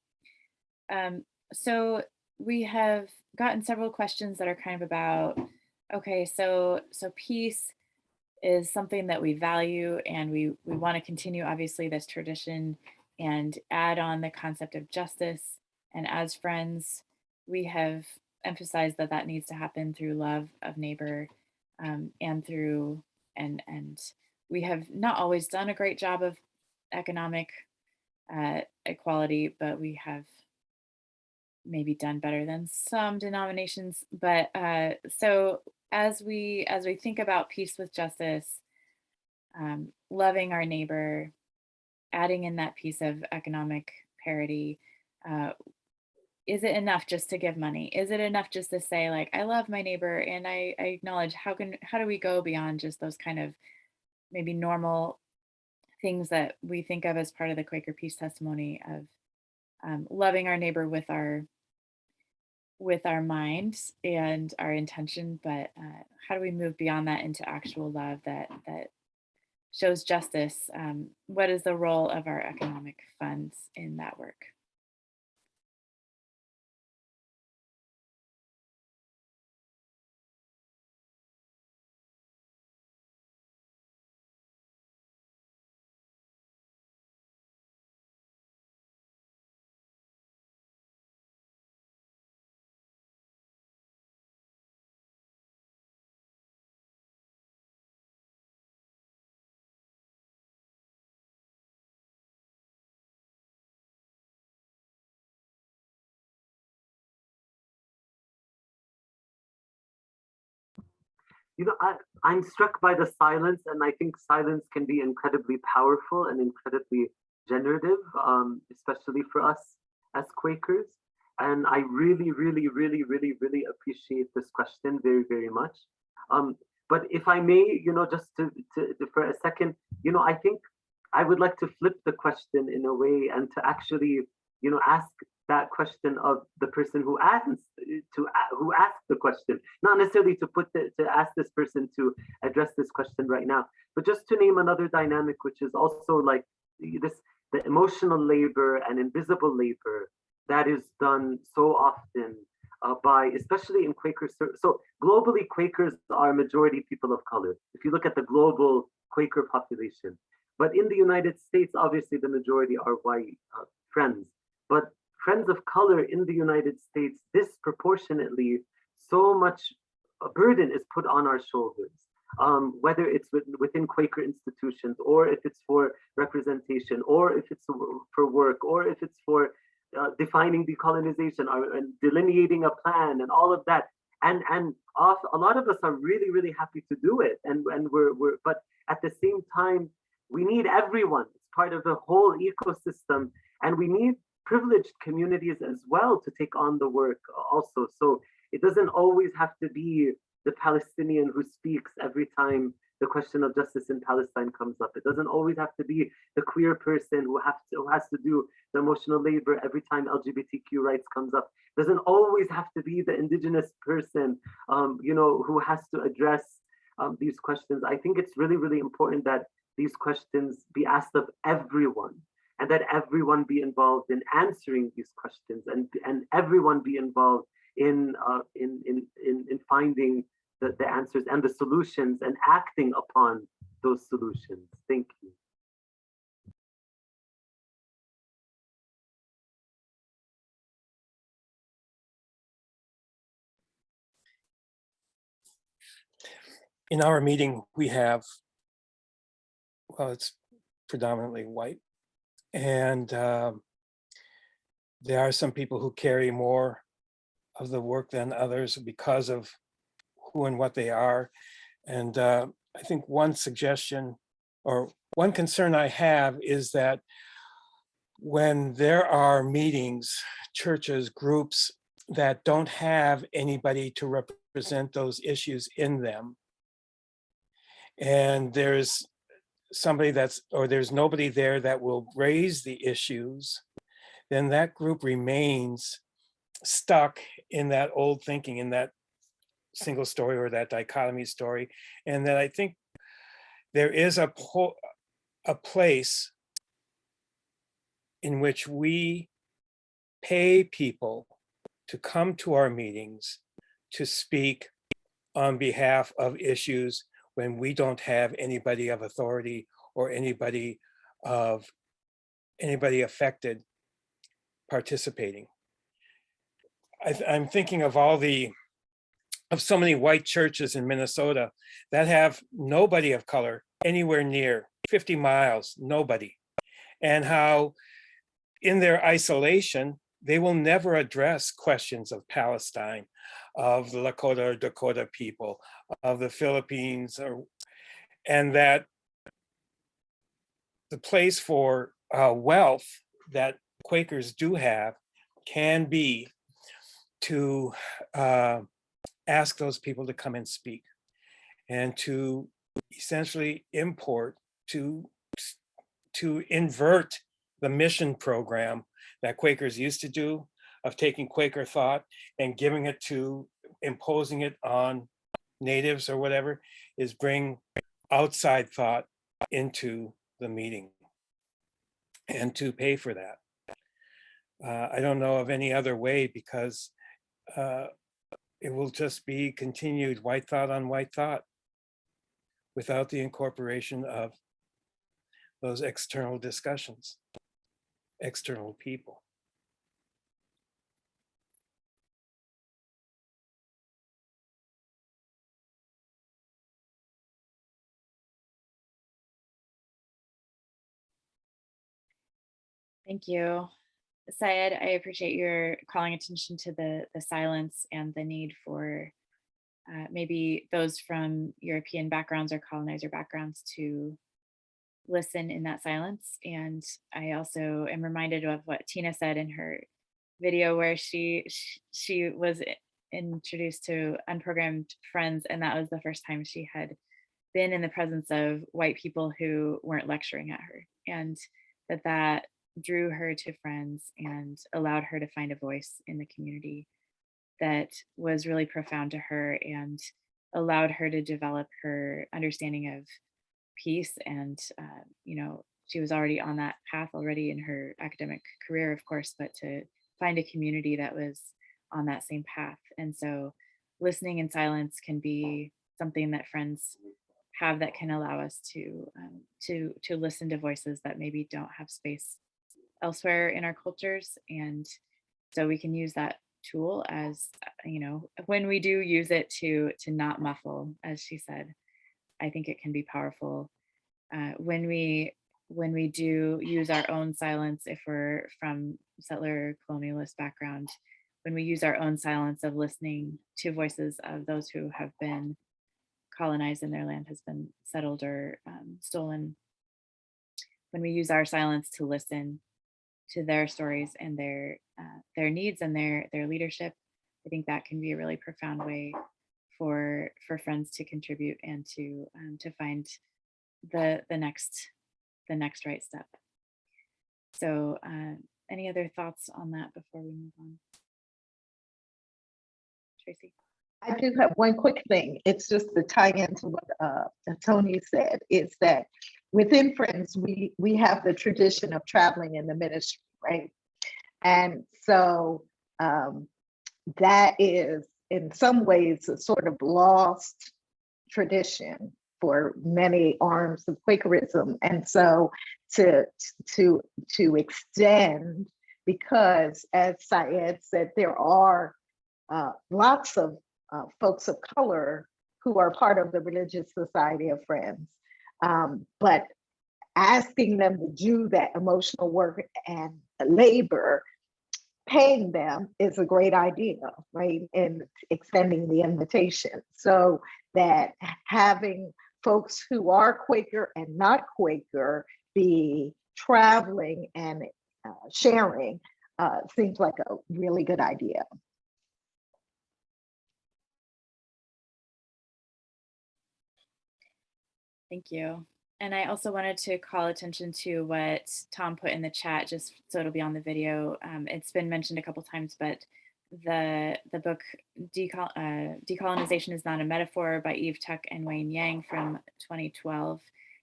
So we have gotten several questions that are kind of about, okay, so peace is something that we value and we want to continue obviously this tradition and add on the concept of justice. And as friends, we have emphasized that that needs to happen through love of neighbor and through, and we have not always done a great job of economic equality, but we have maybe done better than some denominations. But so as we think about peace with justice, loving our neighbor, adding in that piece of economic parity, is it enough just to give money? Is it enough just to say like, I love my neighbor and I acknowledge, how do we go beyond just those kind of maybe normal things that we think of as part of the Quaker peace testimony of loving our neighbor with our mind and our intention, but how do we move beyond that into actual love that shows justice? What is the role of our economic funds in that work? You know, I'm struck by the silence, and I think silence can be incredibly powerful and incredibly generative, especially for us as Quakers. And I really, really, really, really, really appreciate this question very, very much. But if I may, you know, just to for a second, you know, I think I would like to flip the question in a way and to actually, you know, ask that question of the person who asked the question, not necessarily to ask this person to address this question right now, but just to name another dynamic, which is also like the emotional labor and invisible labor that is done so often by, especially in Quaker, so globally Quakers are majority people of color. If you look at the global Quaker population, but in the United States, obviously the majority are white Friends. But friends of color in the United States, disproportionately, so much burden is put on our shoulders. Whether it's within Quaker institutions, or if it's for representation, or if it's for work, or if it's for defining decolonization, and delineating a plan, and all of that. And a lot of us are really, really happy to do it. And we're but at the same time, we need everyone. It's part of the whole ecosystem. And we need privileged communities as well to take on the work also. So it doesn't always have to be the Palestinian who speaks every time the question of justice in Palestine comes up. It doesn't always have to be the queer person who has to do the emotional labor every time LGBTQ rights comes up. It doesn't always have to be the indigenous person, who has to address these questions. I think it's really, really important that these questions be asked of everyone, and that everyone be involved in answering these questions, and everyone be involved in finding the answers and the solutions, and acting upon those solutions. Thank you. In our meeting, we have, well, it's predominantly white. And there are some people who carry more of the work than others because of who and what they are. And I think one suggestion, or one concern I have, is that when there are meetings, churches, groups that don't have anybody to represent those issues in them, and there's nobody there that will raise the issues, then that group remains stuck in that old thinking, in that single story or that dichotomy story. And that I think there is a place in which we pay people to come to our meetings to speak on behalf of issues when we don't have anybody of authority or anybody affected participating. I'm thinking of so many white churches in Minnesota that have nobody of color anywhere near 50 miles, nobody. And how in their isolation, they will never address questions of Palestine, of the Lakota or Dakota people, of the Philippines, and that the place for wealth that Quakers do have can be to ask those people to come and speak, and to essentially to invert the mission program that Quakers used to do, of taking Quaker thought and imposing it on natives or whatever, is bring outside thought into the meeting, and to pay for that. I don't know of any other way, because it will just be continued white thought on white thought without the incorporation of those external discussions, external people. Thank you. Syed, I appreciate your calling attention to the silence and the need for maybe those from European backgrounds or colonizer backgrounds to listen in that silence. And I also am reminded of what Tina said in her video, where she was introduced to unprogrammed friends, and that was the first time she had been in the presence of white people who weren't lecturing at her, and that drew her to friends and allowed her to find a voice in the community that was really profound to her, and allowed her to develop her understanding of peace. And she was already on that path already in her academic career, of course, but to find a community that was on that same path. And so listening in silence can be something that friends have that can allow us to listen to voices that maybe don't have space elsewhere in our cultures. And so we can use that tool as, when we do use it to not muffle, as she said, I think it can be powerful. When we do use our own silence, if we're from settler colonialist background, when we use our own silence of listening to voices of those who have been colonized and their land has been settled or stolen, when we use our silence to listen to their stories and their needs and their leadership, I think that can be a really profound way for friends to contribute and to find the next right step. So any other thoughts on that before we move on? Tracy? I do have one quick thing. It's just to tie into what Tony said, is that within Friends, we have the tradition of traveling in the ministry, right? And so that is in some ways a sort of lost tradition for many arms of Quakerism. And so to extend, because as Syed said, there are lots of folks of color who are part of the Religious Society of Friends, but asking them to do that emotional work and labor, paying them is a great idea, right? And extending the invitation so that having folks who are Quaker and not Quaker be traveling and sharing seems like a really good idea. Thank you. And I also wanted to call attention to what Tom put in the chat, just so it'll be on the video. It's been mentioned a couple times, but the book Decolonization is Not a Metaphor by Eve Tuck and Wayne Yang from 2012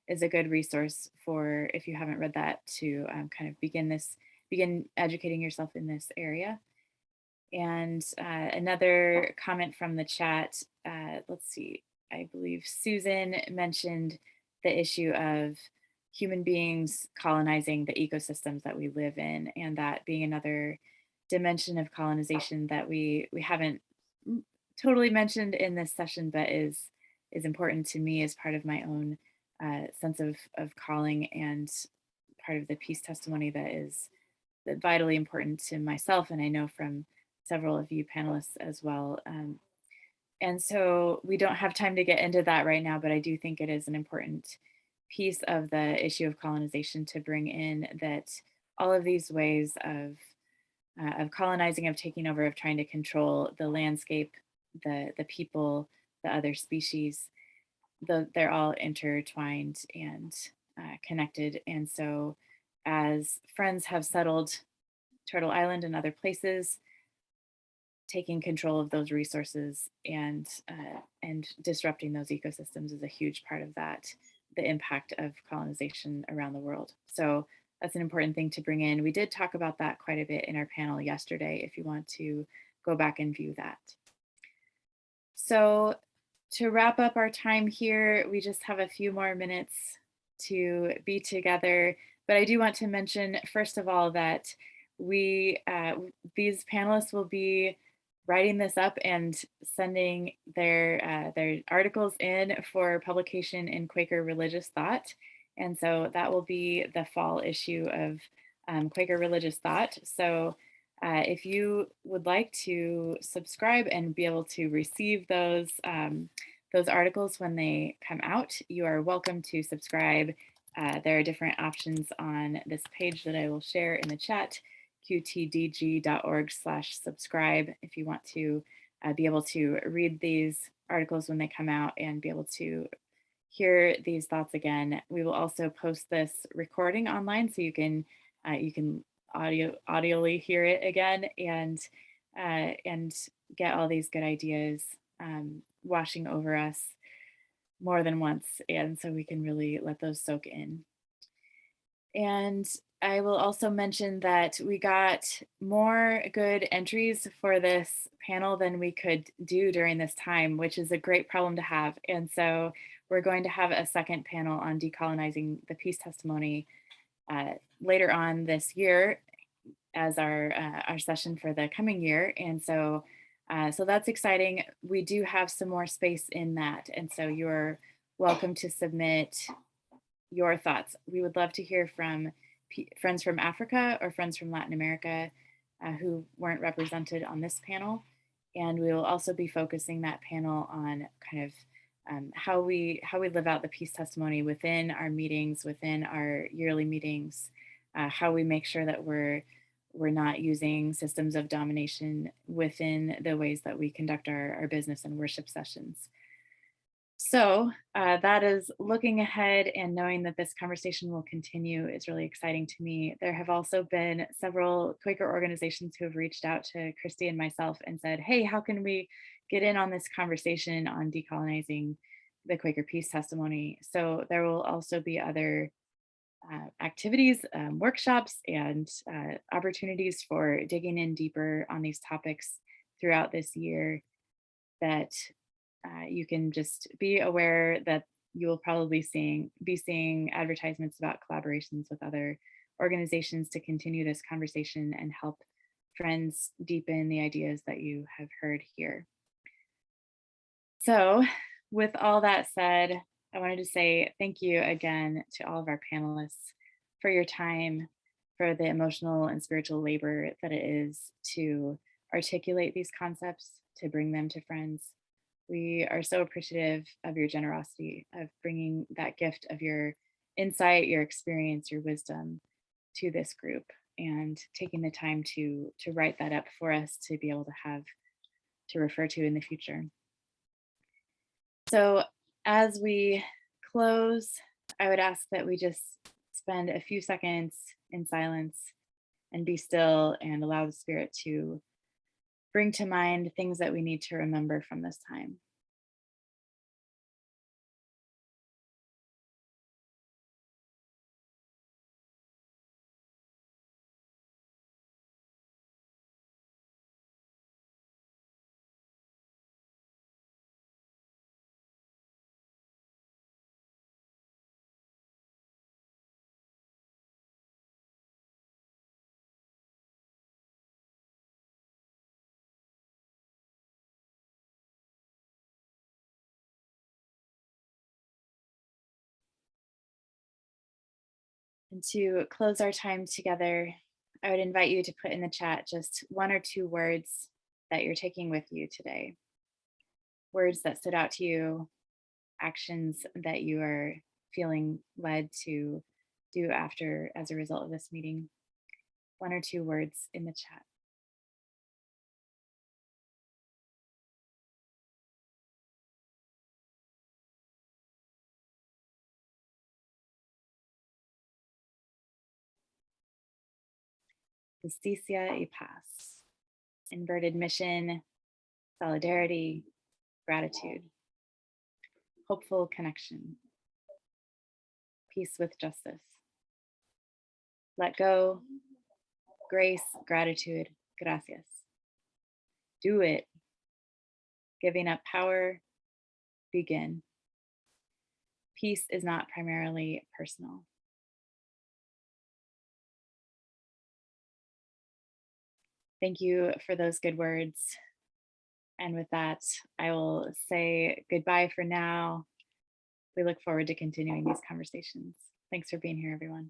is a good resource for, if you haven't read that, to kind of begin educating yourself in this area. And another comment from the chat, let's see, I believe Susan mentioned the issue of human beings colonizing the ecosystems that we live in, and that being another dimension of colonization that we haven't totally mentioned in this session, but is important to me as part of my own sense of calling and part of the peace testimony that is vitally important to myself, and I know from several of you panelists as well. And so we don't have time to get into that right now, but I do think it is an important piece of the issue of colonization to bring in, that all of these ways of colonizing, of taking over, of trying to control the landscape, the people, the other species, they're all intertwined and connected. And so as friends have settled Turtle Island and other places, taking control of those resources and disrupting those ecosystems is a huge part of that, the impact of colonization around the world. So that's an important thing to bring in. We did talk about that quite a bit in our panel yesterday, if you want to go back and view that. So to wrap up our time here, we just have a few more minutes to be together, but I do want to mention, first of all, that these panelists will be writing this up and sending their articles in for publication in Quaker Religious Thought. And so that will be the fall issue of Quaker Religious Thought. So if you would like to subscribe and be able to receive those articles when they come out, you are welcome to subscribe. There are different options on this page that I will share in the chat, qtdg.org/subscribe, if you want to be able to read these articles when they come out and be able to hear these thoughts again. We will also post this recording online, so you can audioly hear it again and get all these good ideas washing over us more than once, and so we can really let those soak in. And I will also mention that we got more good entries for this panel than we could do during this time, which is a great problem to have. And so we're going to have a second panel on decolonizing the peace testimony later on this year as our session for the coming year. And so, so that's exciting. We do have some more space in that. And so you're welcome to submit your thoughts. We would love to hear from friends from Africa or friends from Latin America who weren't represented on this panel. And we will also be focusing that panel on kind of how we live out the peace testimony within our meetings, within our yearly meetings, how we make sure that we're not using systems of domination within the ways that we conduct our business and worship sessions. So that is looking ahead and knowing that this conversation will continue is really exciting to me. There have also been several Quaker organizations who have reached out to Christy and myself and said, hey, how can we get in on this conversation on decolonizing the Quaker peace testimony? So there will also be other activities, workshops, and opportunities for digging in deeper on these topics throughout this year that you can just be aware that you will probably be seeing advertisements about collaborations with other organizations to continue this conversation and help friends deepen the ideas that you have heard here. So with all that said, I wanted to say thank you again to all of our panelists for your time, for the emotional and spiritual labor that it is to articulate these concepts, to bring them to friends. We are so appreciative of your generosity, of bringing that gift of your insight, your experience, your wisdom to this group, and taking the time to write that up for us to be able to have to refer to in the future. So as we close, I would ask that we just spend a few seconds in silence and be still and allow the Spirit to bring to mind things that we need to remember from this time. And to close our time together, I would invite you to put in the chat just 1 or 2 words that you're taking with you today. Words that stood out to you, actions that you are feeling led to do after as a result of this meeting. 1 or 2 words in the chat. Justicia y paz. Inverted mission, solidarity, gratitude. Hopeful connection. Peace with justice. Let go, grace, gratitude, gracias. Do it. Giving up power, begin. Peace is not primarily personal. Thank you for those good words. And with that, I will say goodbye for now. We look forward to continuing these conversations. Thanks for being here, everyone.